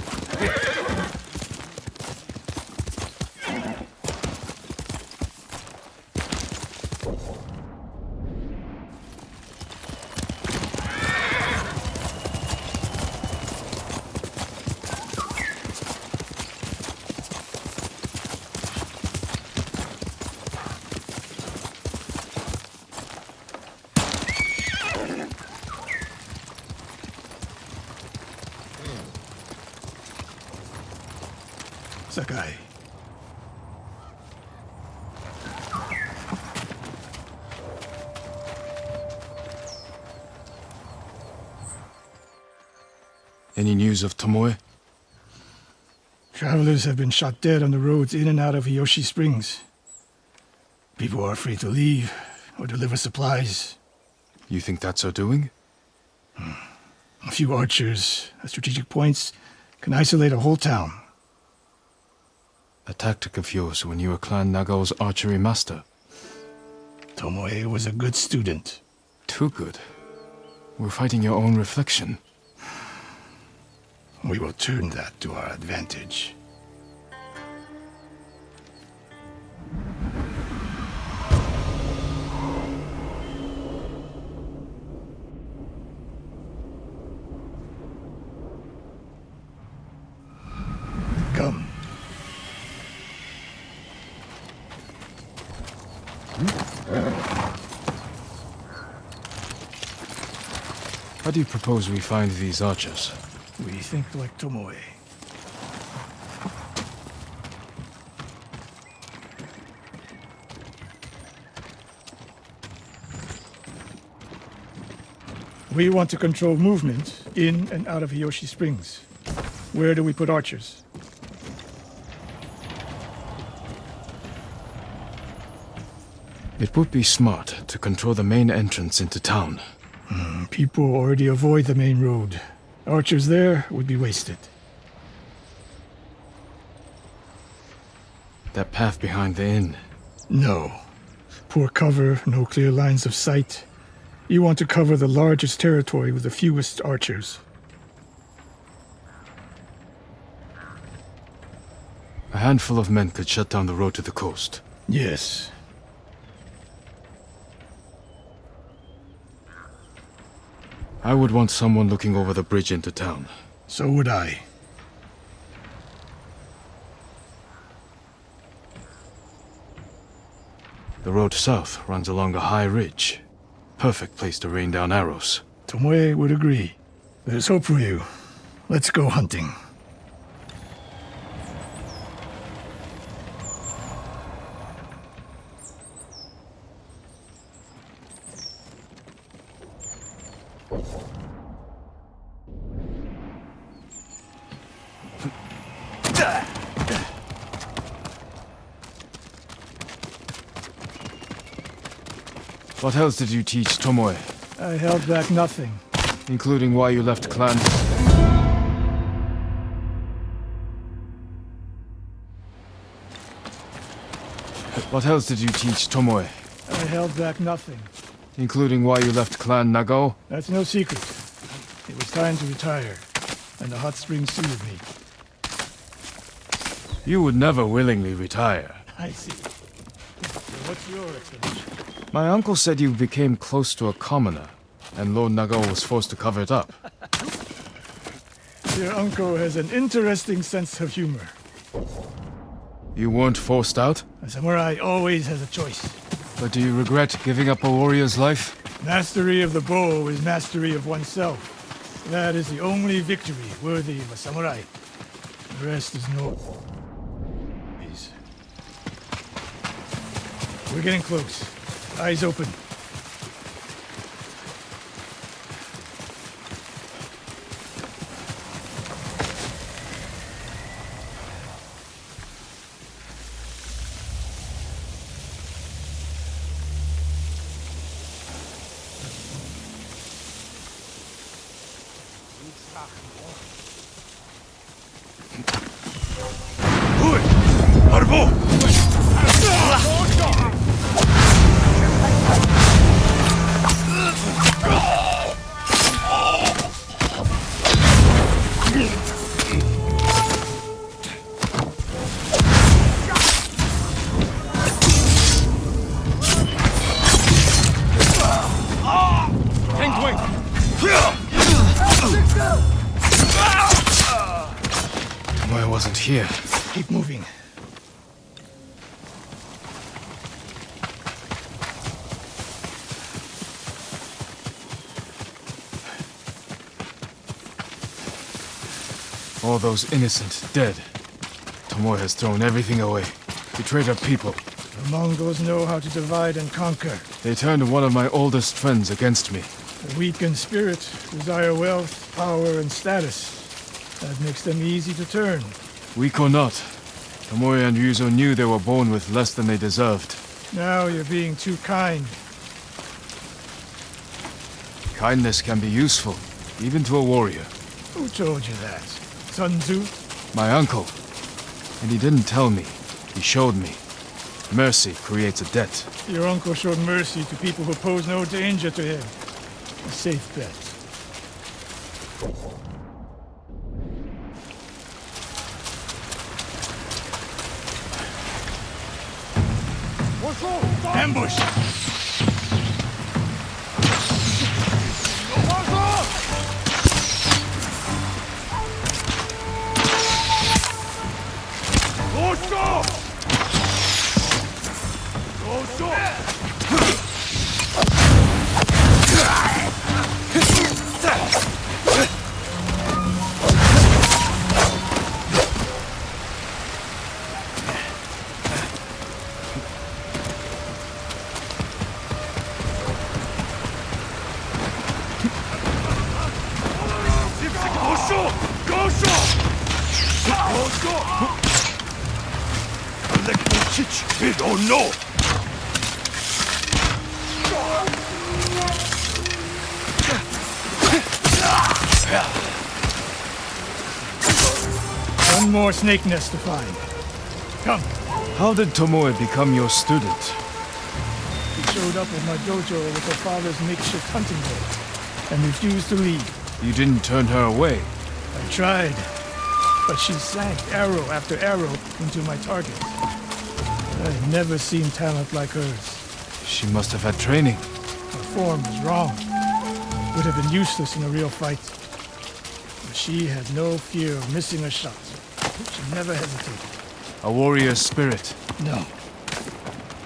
Sakai. Any news of Tomoe? Travelers have been shot dead on the roads in and out of Hiyoshi Springs. People are afraid to leave or deliver supplies. You think that's her doing? A few archers at strategic points can isolate a whole town. A tactic of yours when you were Clan Nagao's archery master. Tomoe was a good student. Too good. We're fighting your own reflection. We will turn that to our advantage. Come. How do you propose we find these archers? We think like Tomoe. We want to control movement in and out of Hiyoshi Springs. Where do we put archers? It would be smart to control the main entrance into town. People already avoid the main road. Archers there would be wasted. That path behind the inn. No. Poor cover, no clear lines of sight. You want to cover the largest territory with the fewest archers. A handful of men could shut down the road to the coast. Yes. I would want someone looking over the bridge into town. So would I. The road south runs along a high ridge. Perfect place to rain down arrows. Tomoe would agree. There's hope for you. Let's go hunting. What else did you teach Tomoe? I held back nothing. Including why you left clan? What else did you teach Tomoe? I held back nothing. Including why you left Clan Nagao? That's no secret. It was time to retire, and the hot springs suited me. You would never willingly retire. I see. So what's your explanation? My uncle said you became close to a commoner, and Lord Nagao was forced to cover it up. Your uncle has an interesting sense of humor. You weren't forced out? A samurai always has a choice. But do you regret giving up a warrior's life? Mastery of the bow is mastery of oneself. That is the only victory worthy of a samurai. The rest is no... We're getting close. Eyes open. here. Keep moving. All those innocent dead. Tomoe has thrown everything away. Betrayed our people. The Mongols know how to divide and conquer. They turned one of my oldest friends against me. The weak in spirit desire wealth, power, and status. That makes them easy to turn. Weak or not, Tomoe and Ryuzo knew they were born with less than they deserved. Now you're being too kind. Kindness can be useful, even to a warrior. Who told you that? Sun Tzu? My uncle. And he didn't tell me. He showed me. Mercy creates a debt. Your uncle showed mercy to people who pose no danger to him. A safe bet. Ambush! We don't know. One more snake nest to find. Come. How did Tomoe become your student? She showed up at my dojo with her father's makeshift hunting bow and refused to leave. You didn't turn her away. I tried, but she sank arrow after arrow into my target. I've never seen talent like hers. She must have had training. Her form was wrong. Would have been useless in a real fight. But she had no fear of missing a shot. She never hesitated. A warrior's spirit. No.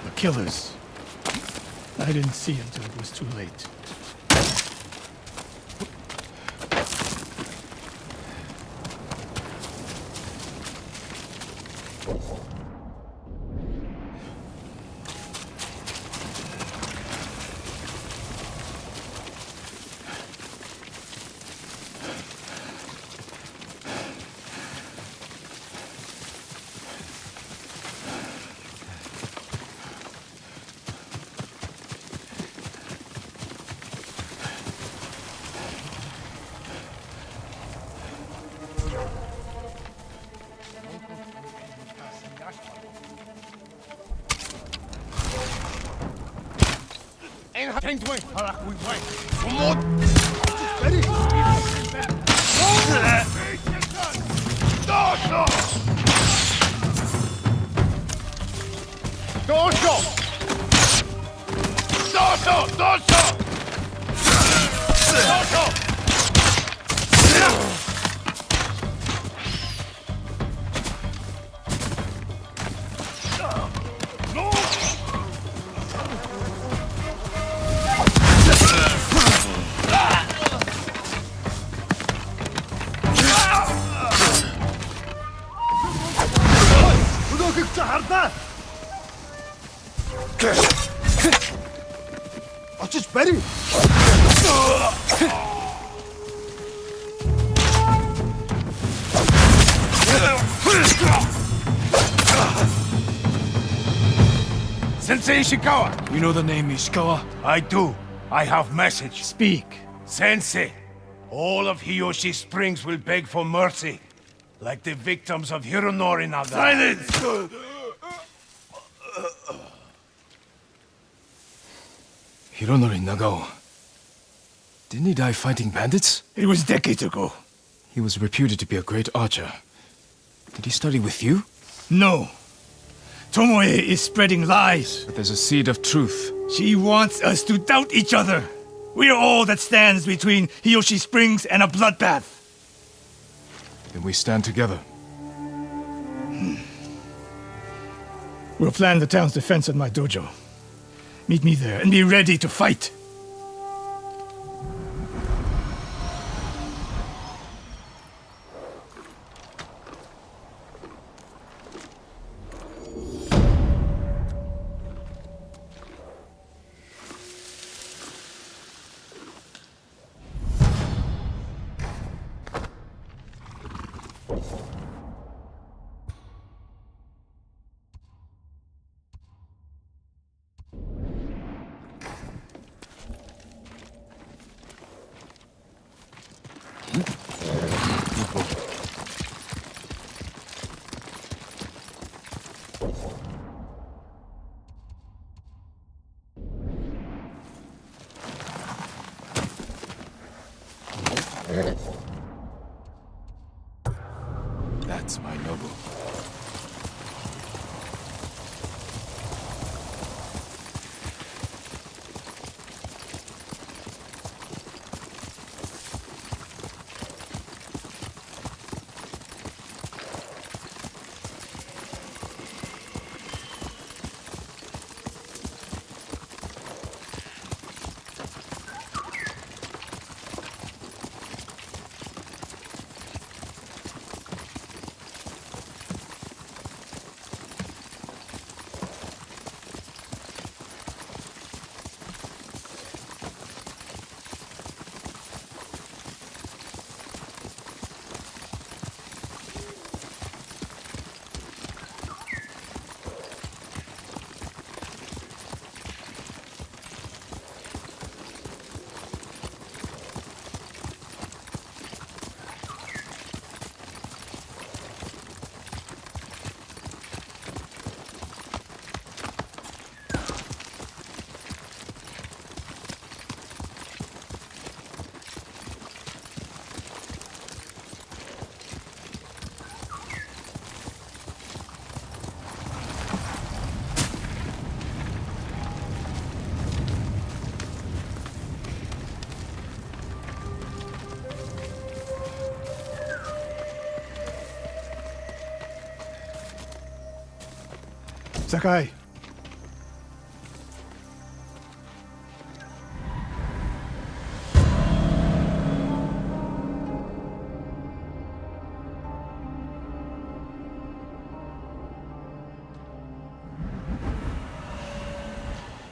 A killer's. I didn't see until it was too late. Sensei Ishikawa! You know the name Ishikawa? I do. I have message. Speak. Sensei, all of Hiyoshi Springs will beg for mercy, like the victims of Hironori Naga. Silence! Hironori Nagao. Didn't he die fighting bandits? It was decades ago. He was reputed to be a great archer. Did he study with you? No. Tomoe is spreading lies. But there's a seed of truth. She wants us to doubt each other. We are all that stands between Hiyoshi Springs and a bloodbath. Then we stand together. We'll plan the town's defense at my dojo. Meet me there and be ready to fight. That's my noble. Sakai.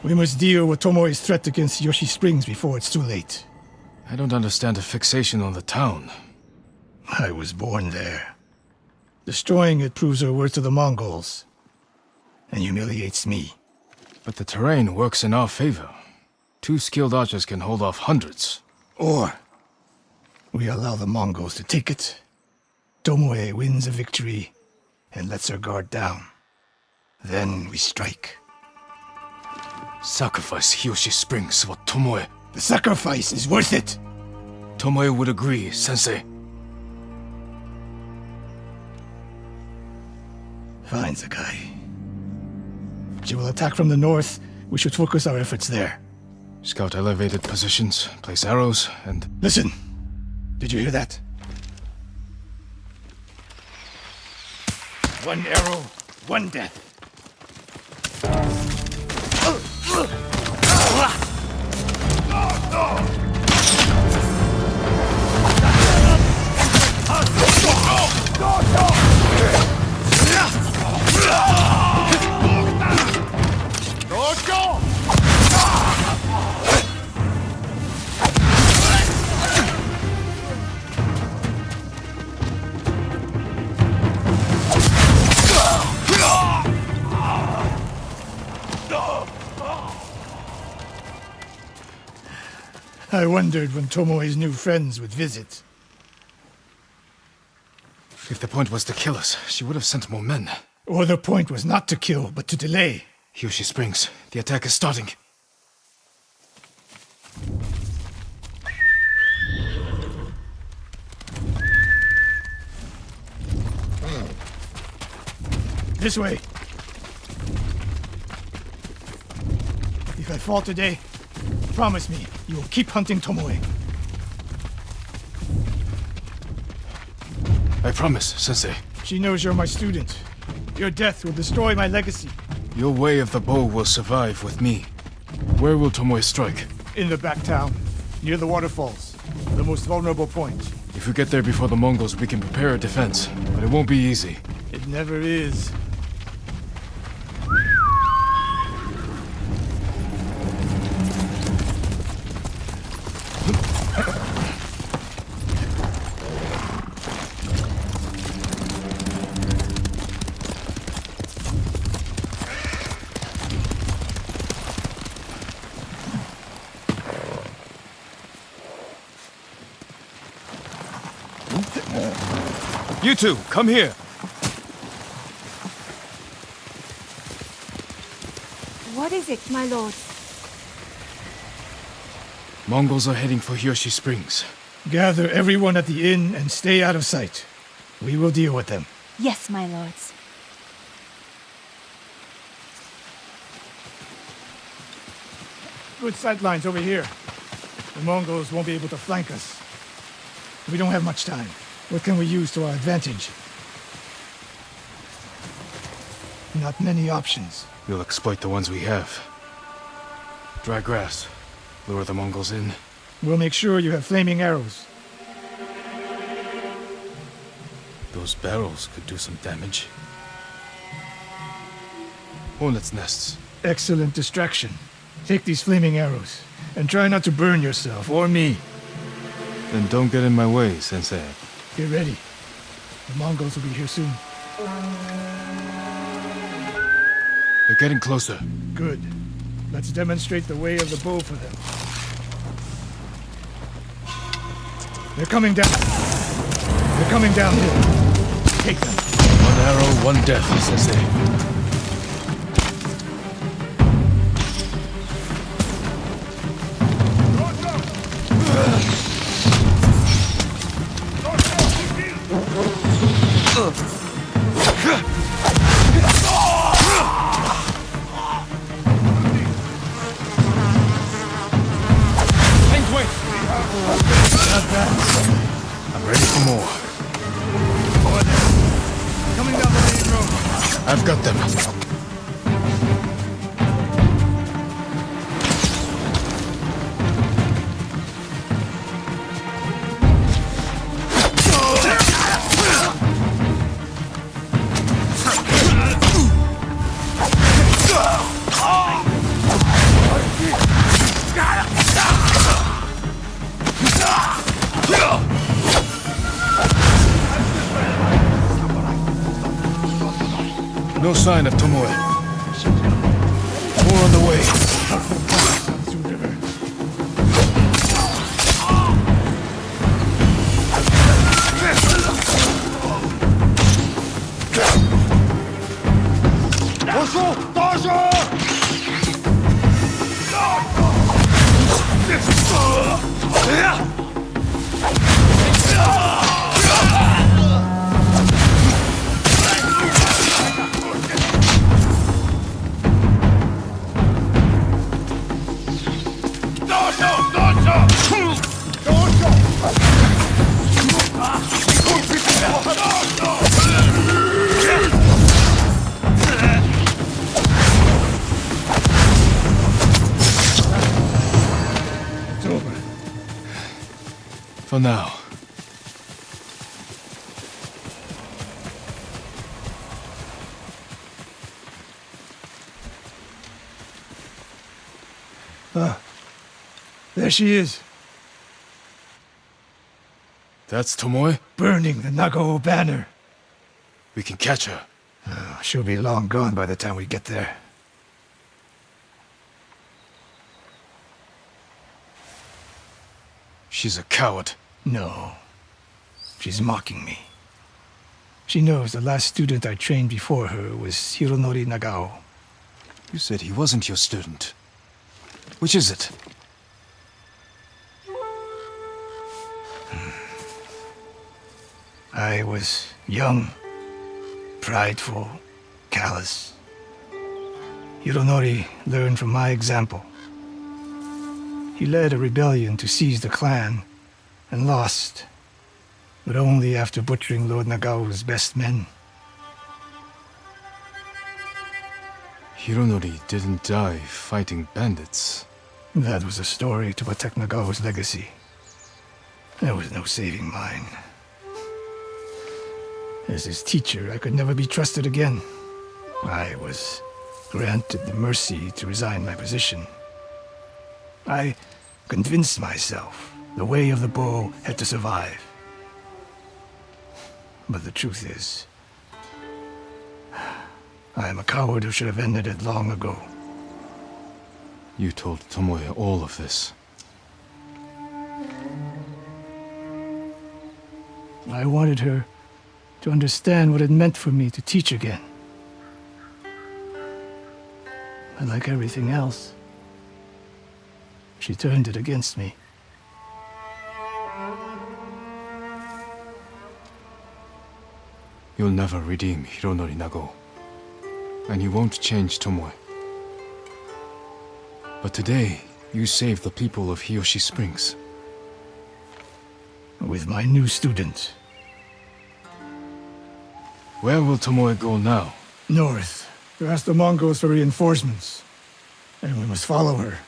We must deal with Tomoe's threat against Yoshi Springs before it's too late. I don't understand the fixation on the town. I was born there. Destroying it proves her worth to the Mongols. And humiliates me. But the terrain works in our favor. 2 skilled archers can hold off hundreds. Or we allow the Mongols to take it. Tomoe wins a victory and lets her guard down. Then we strike. Sacrifice Yoshi Springs for Tomoe. The sacrifice is worth it. Tomoe would agree, Sensei. Fine, Sakai. She will attack from the north. We should focus our efforts there. Scout elevated positions, place arrows, and... Listen! Did you hear that? One arrow, one death. I wondered when Tomoe's new friends would visit. If the point was to kill us, she would have sent more men. Or the point was not to kill, but to delay. Yoshi Springs, the attack is starting. This way. If I fall today, promise me you will keep hunting Tomoe. I promise, Sensei. She knows you're my student. Your death will destroy my legacy. Your way of the bow will survive with me. Where will Tomoe strike? In the back town, near the waterfalls. The most vulnerable point. If we get there before the Mongols, we can prepare a defense, but it won't be easy. It never is. You two, come here. What is it, my lord? Mongols are heading for Hiyoshi Springs. Gather everyone at the inn and stay out of sight. We will deal with them. Yes, my lords. Good sight lines over here. The Mongols won't be able to flank us. We don't have much time. What can we use to our advantage? Not many options. We'll exploit the ones we have. Dry grass. Lure the Mongols in. We'll make sure you have flaming arrows. Those barrels could do some damage. Hornets' nests. Excellent distraction. Take these flaming arrows, and try not to burn yourself or me. Then don't get in my way, Sensei. Get ready. The Mongols will be here soon. They're getting closer. Good. Let's demonstrate the way of the bow for them. They're coming down. They're coming downhill. Take them. One arrow, one death, Sensei. I'm ready for more. Over there. Coming down the main road. I've got them. No sign of Tomoe. More on the way. For now. There she is, That's Tomoe? burning the Nagao banner. We can catch her. She'll be long gone by the time we get there. She's a coward. No. She's mocking me. She knows the last student I trained before her was Hironori Nagao. You said he wasn't your student. Which is it? I was young, prideful, callous. Hironori learned from my example. He led a rebellion to seize the clan, and lost, but only after butchering Lord Nagao's best men. Hironori didn't die fighting bandits. That was a story to protect Nagao's legacy. There was no saving mine. As his teacher, I could never be trusted again. I was granted the mercy to resign my position. I convinced myself the way of the bow had to survive. But the truth is, I am a coward who should have ended it long ago. You told Tomoe all of this. I wanted her to understand what it meant for me to teach again. But like everything else, she turned it against me. You'll never redeem Hironori Nagao. And you won't change Tomoe. But today, you saved the people of Hiyoshi Springs. With my new student. Where will Tomoe go now? North. To ask the Mongols for reinforcements. And we must follow her.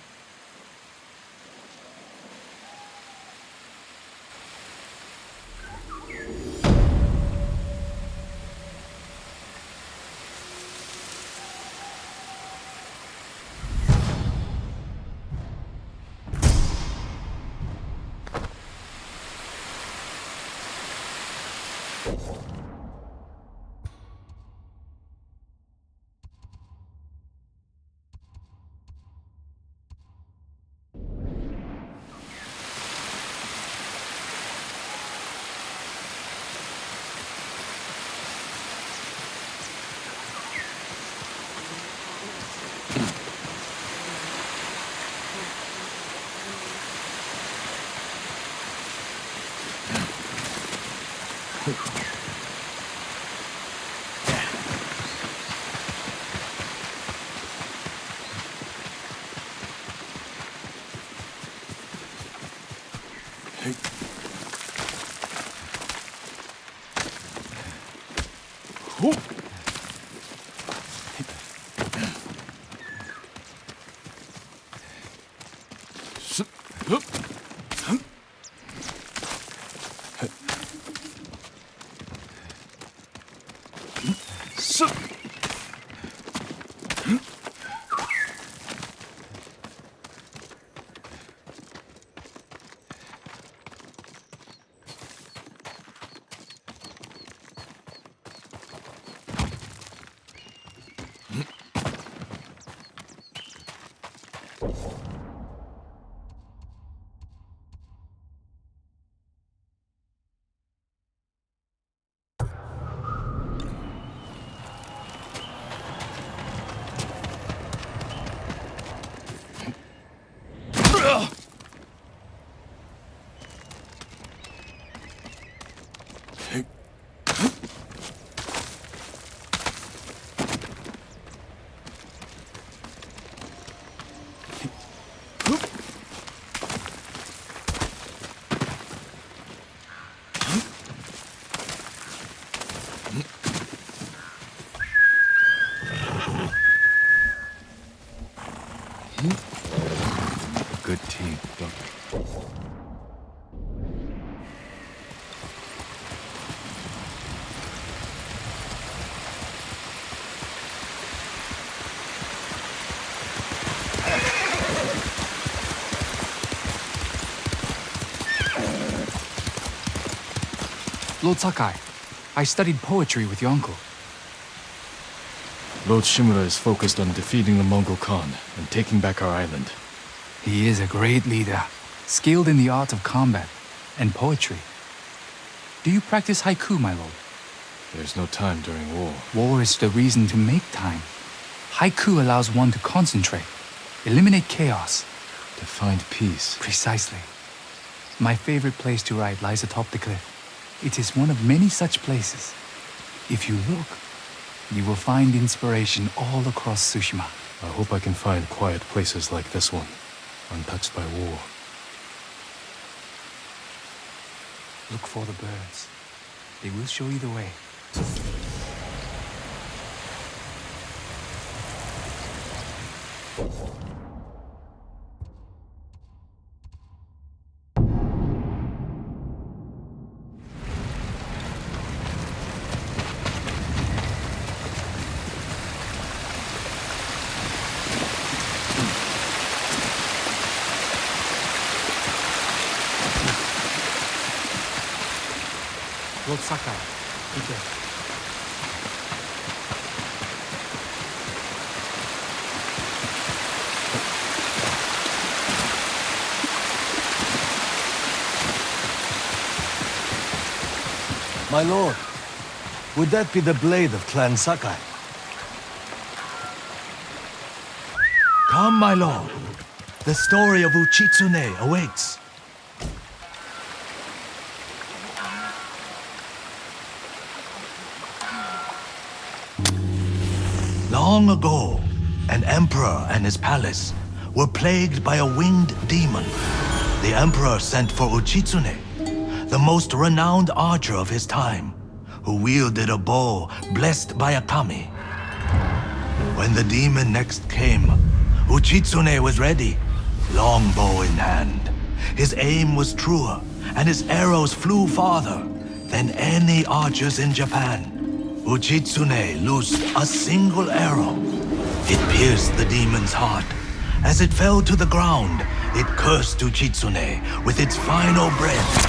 Good team, Doctor. Lord Sakai, I studied poetry with your uncle. Lord Shimura is focused on defeating the Mongol Khan and taking back our island. He is a great leader, skilled in the art of combat and poetry. Do you practice haiku, my lord? There's no time during war. War is the reason to make time. Haiku allows one to concentrate, eliminate chaos. To find peace. Precisely. My favorite place to write lies atop the cliff. It is one of many such places. If you look, you will find inspiration all across Tsushima. I hope I can find quiet places like this one, untouched by war. Look for the birds. They will show you the way. Lord Sakai, good day. My lord, would that be the blade of Clan Sakai? Come, my lord. The story of Uchitsune awaits. Long ago, an emperor and his palace were plagued by a winged demon. The emperor sent for Uchitsune, the most renowned archer of his time, who wielded a bow blessed by a kami. When the demon next came, Uchitsune was ready, longbow in hand. His aim was truer, and his arrows flew farther than any archers in Japan. Uchitsune loosed a single arrow. It pierced the demon's heart. As it fell to the ground, it cursed Uchitsune with its final breath.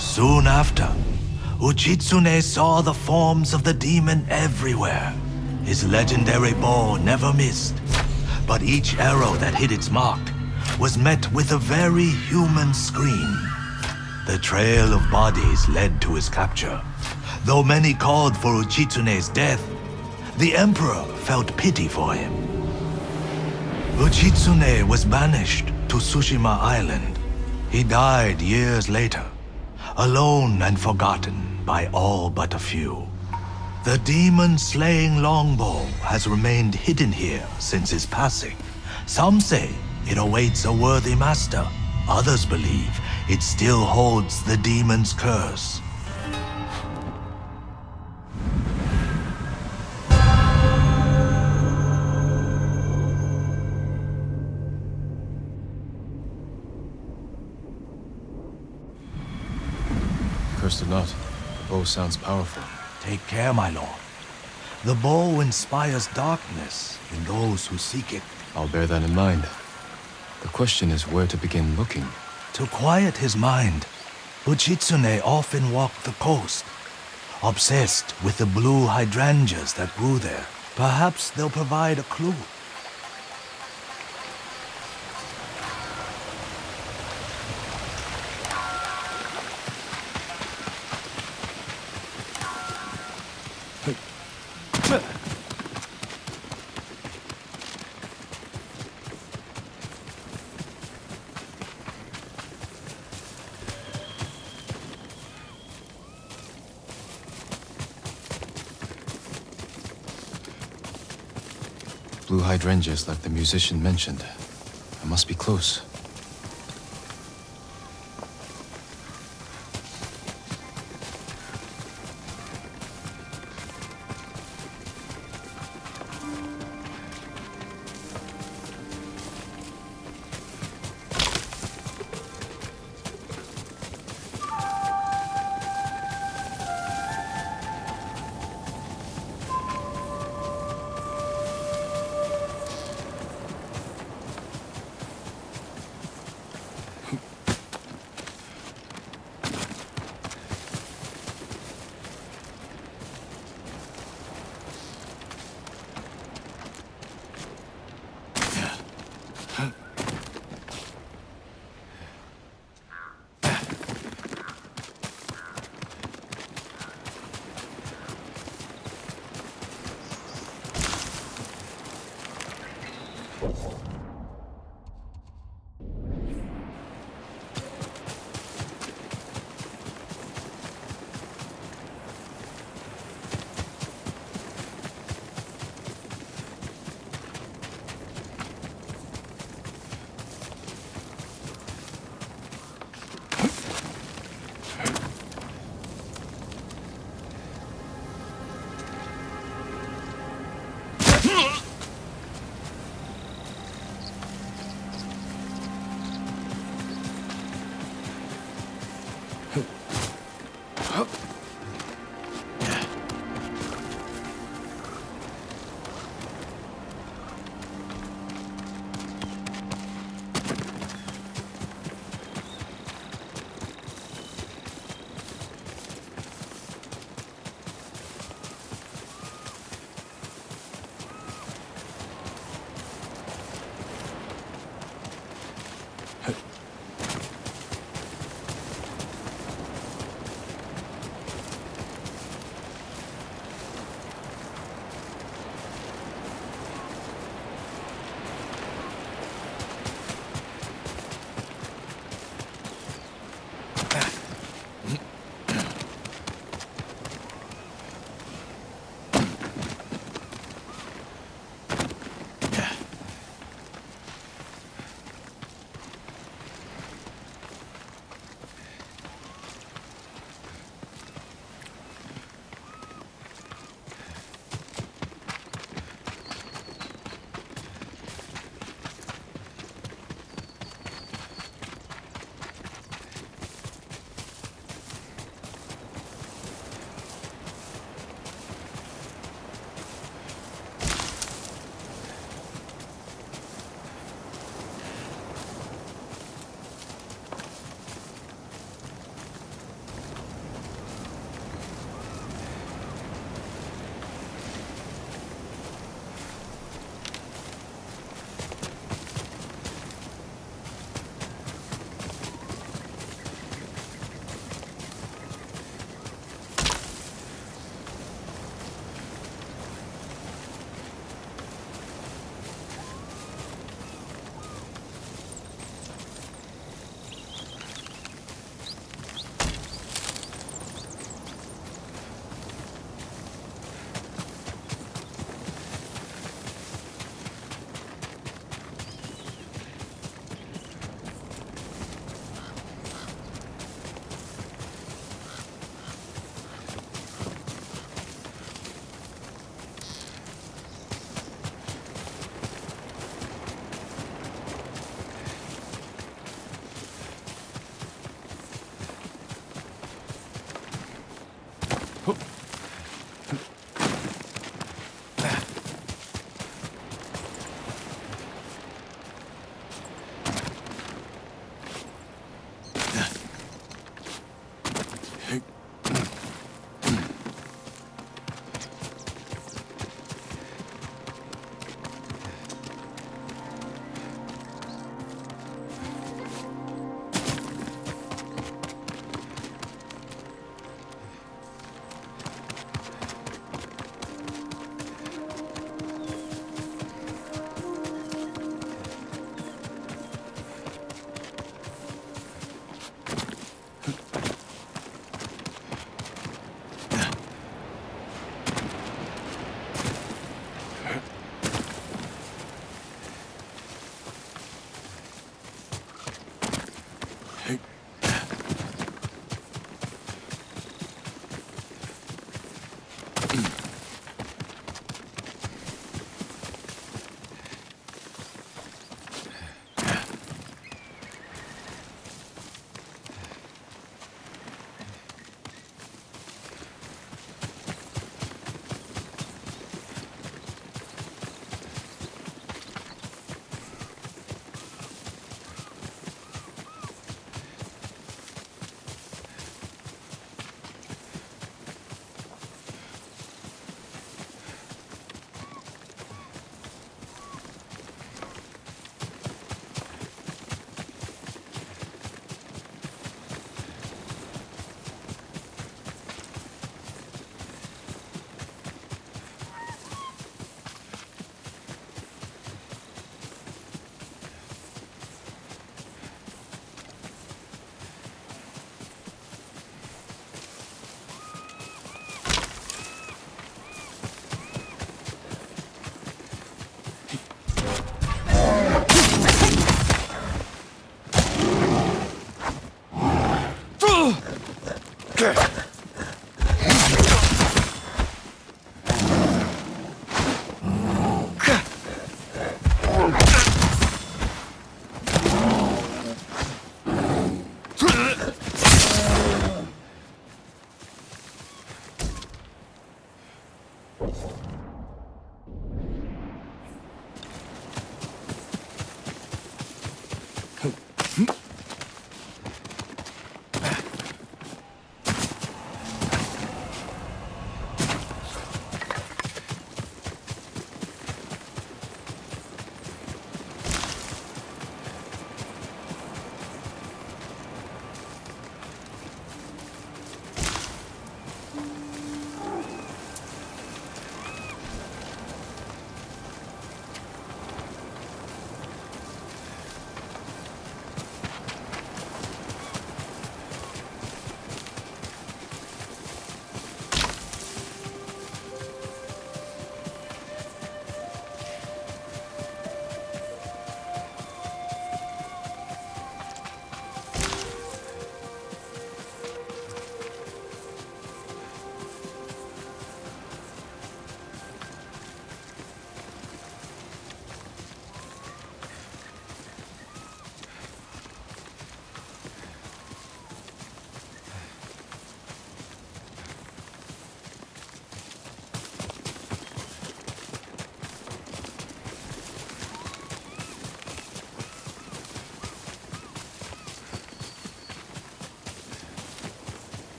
Soon after, Uchitsune saw the forms of the demon everywhere. His legendary bow never missed, but each arrow that hit its mark was met with a very human scream. The trail of bodies led to his capture. Though many called for Uchitsune's death, the emperor felt pity for him. Uchitsune was banished to Tsushima Island. He died years later, alone and forgotten by all but a few. The demon-slaying longbow has remained hidden here since his passing. Some say it awaits a worthy master. Others believe it still holds the demon's curse. Cursed or not, the bow sounds powerful. Take care, my lord. The bow inspires darkness in those who seek it. I'll bear that in mind. The question is where to begin looking. To quiet his mind, Uchitsune often walked the coast, obsessed with the blue hydrangeas that grew there. Perhaps they'll provide a clue. Blue hydrangeas like the musician mentioned. I must be close.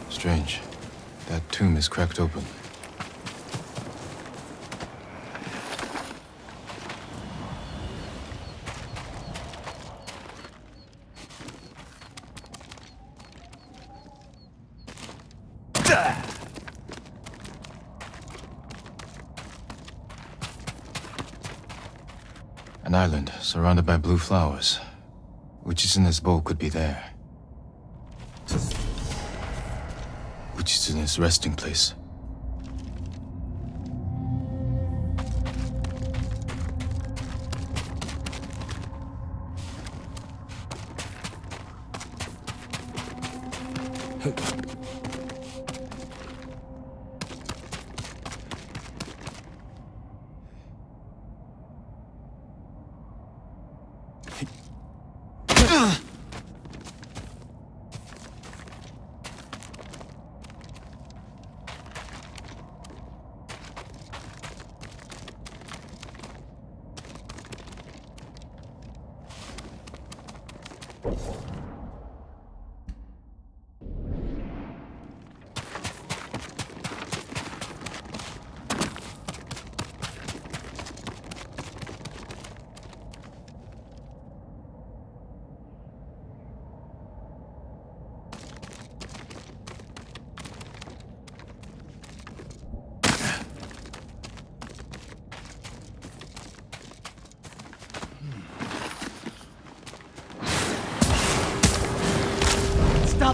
Strange. That tomb is cracked open. An island surrounded by blue flowers. Which is in this bowl could be there. Which is in his resting place.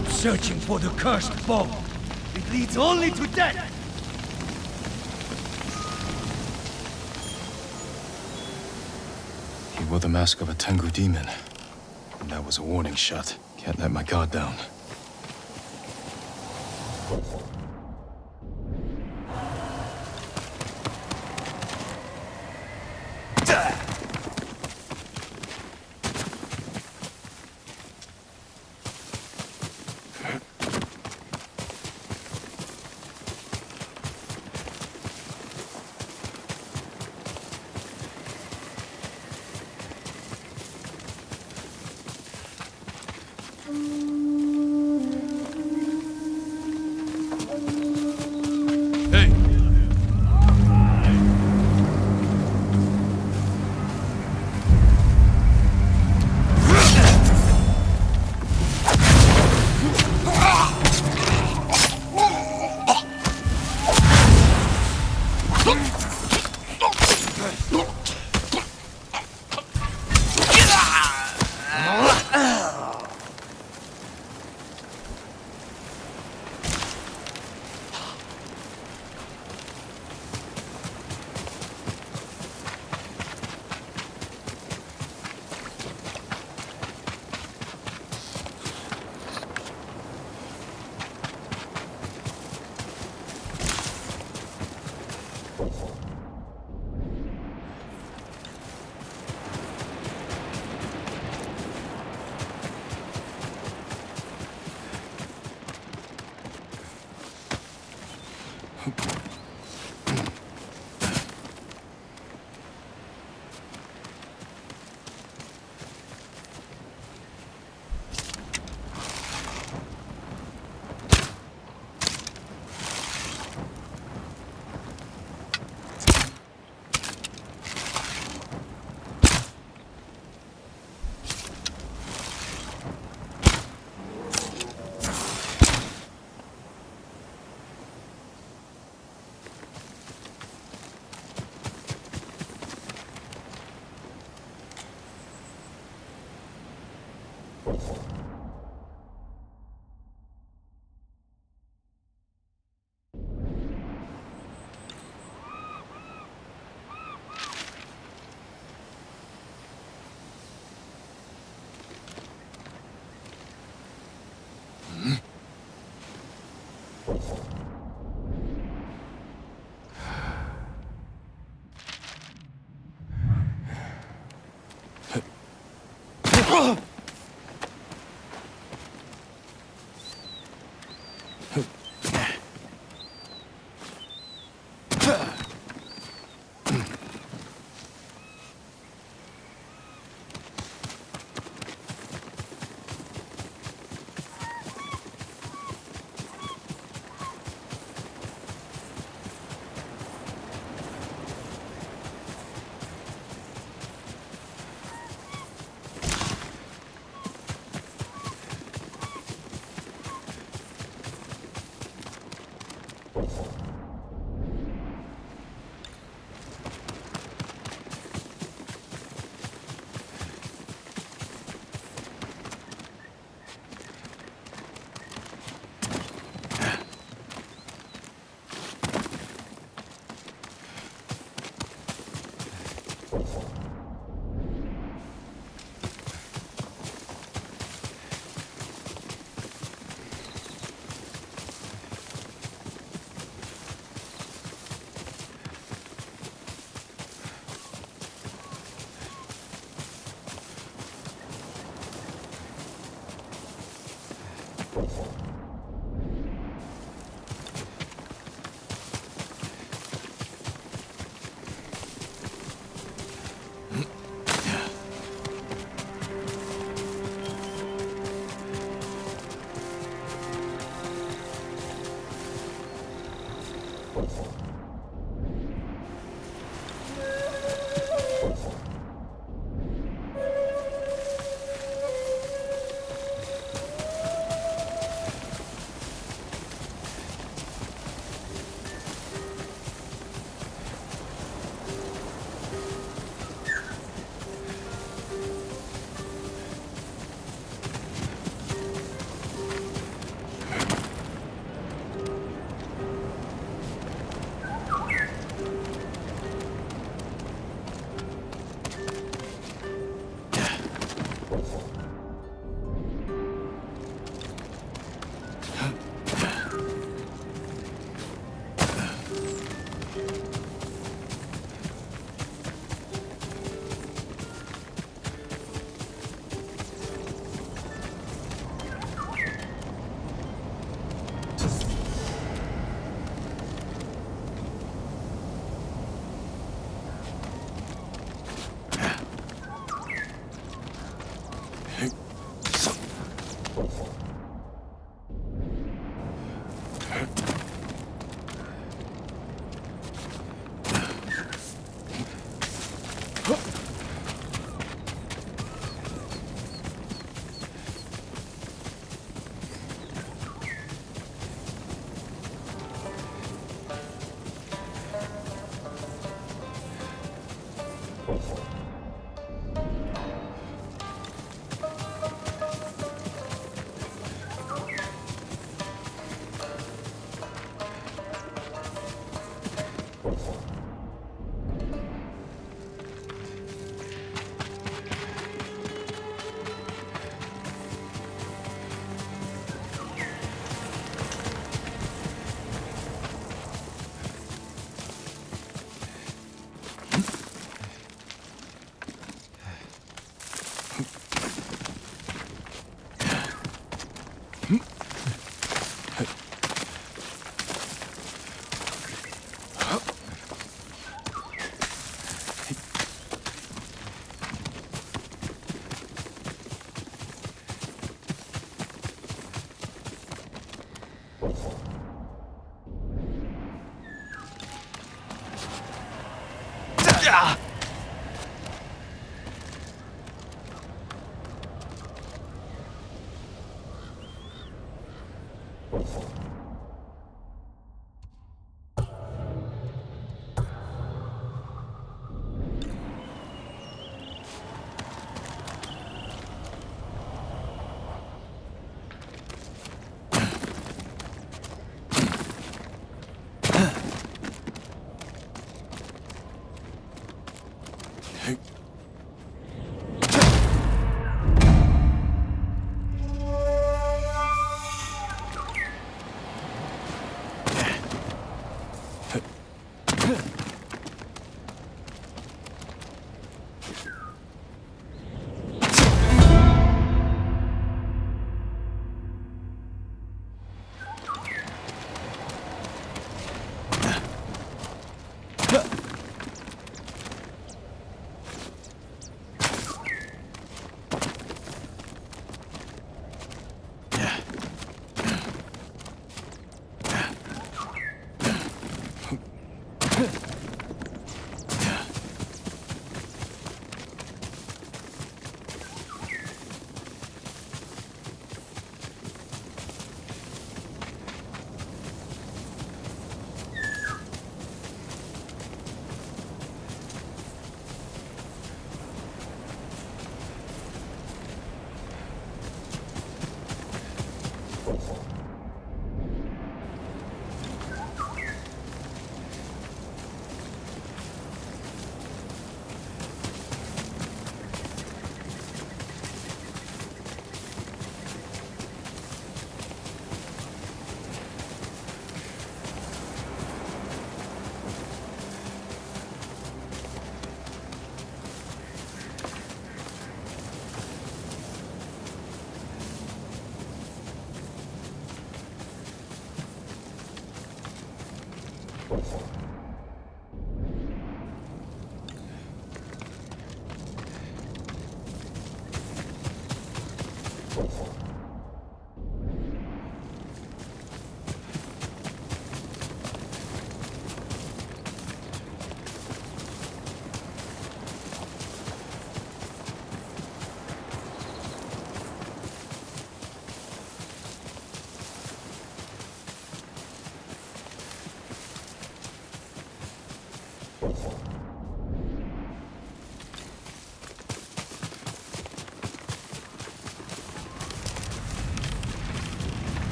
Stop searching for the cursed bow. It leads only to death. He wore the mask of a Tengu demon. And that was a warning shot. Can't let my guard down.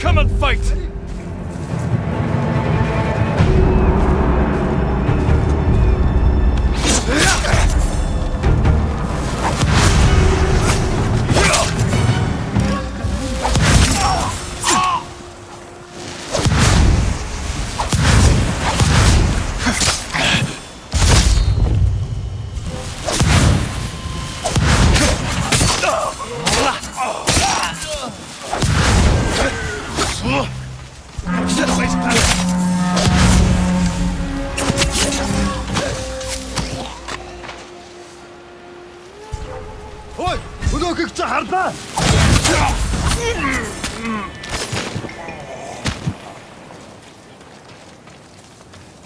Come and fight!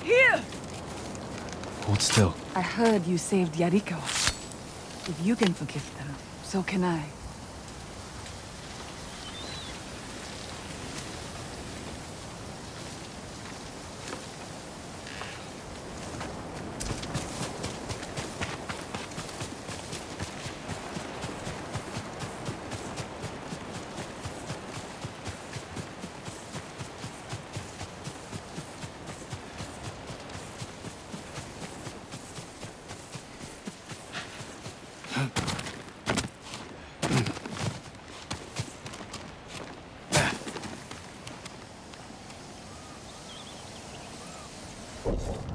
Here! Hold still. I heard you saved Yariko. If you can forgive them, so can I. Rest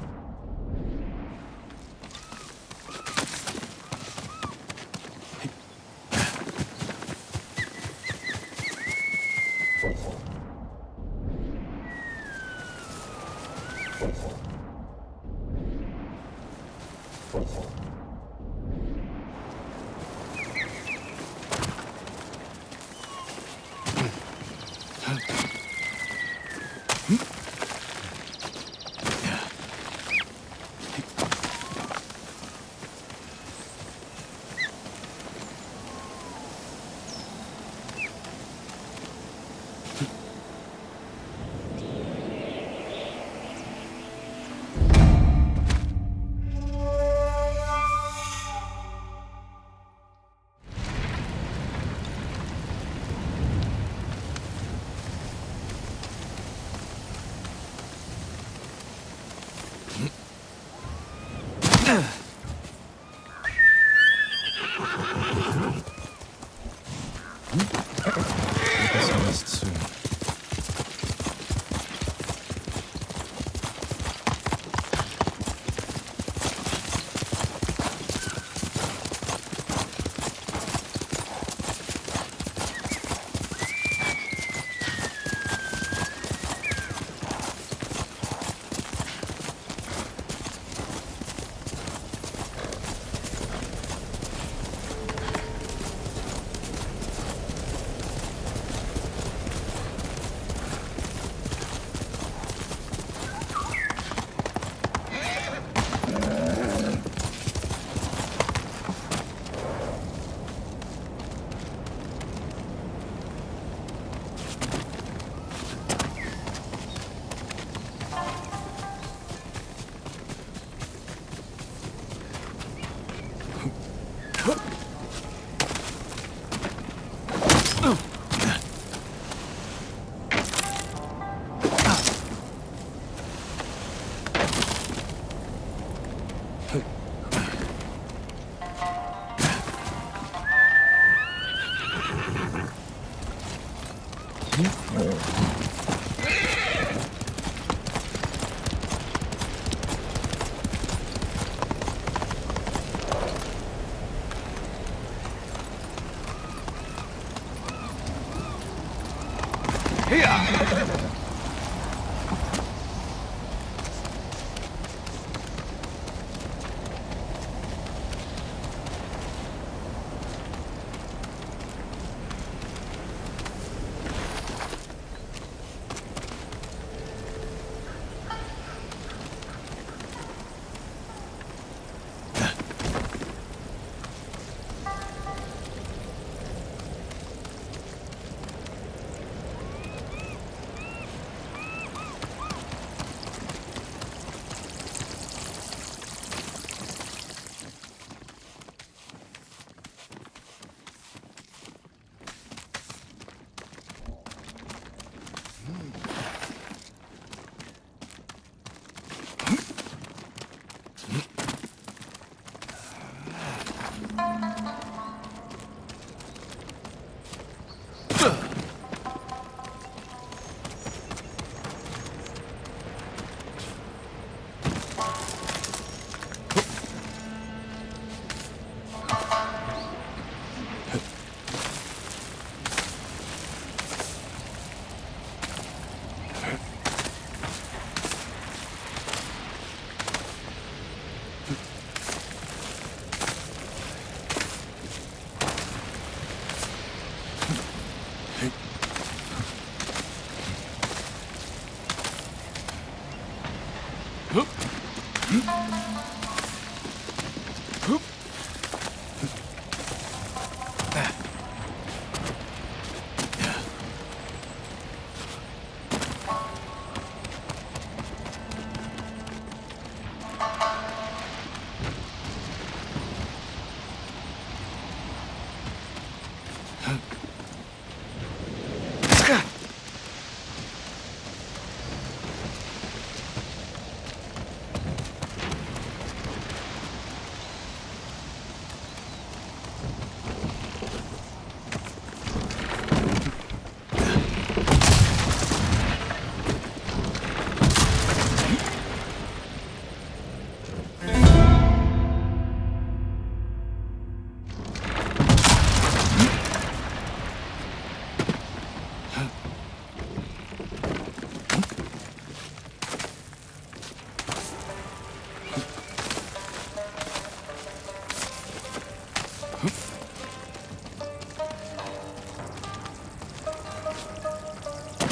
soon.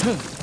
Huh.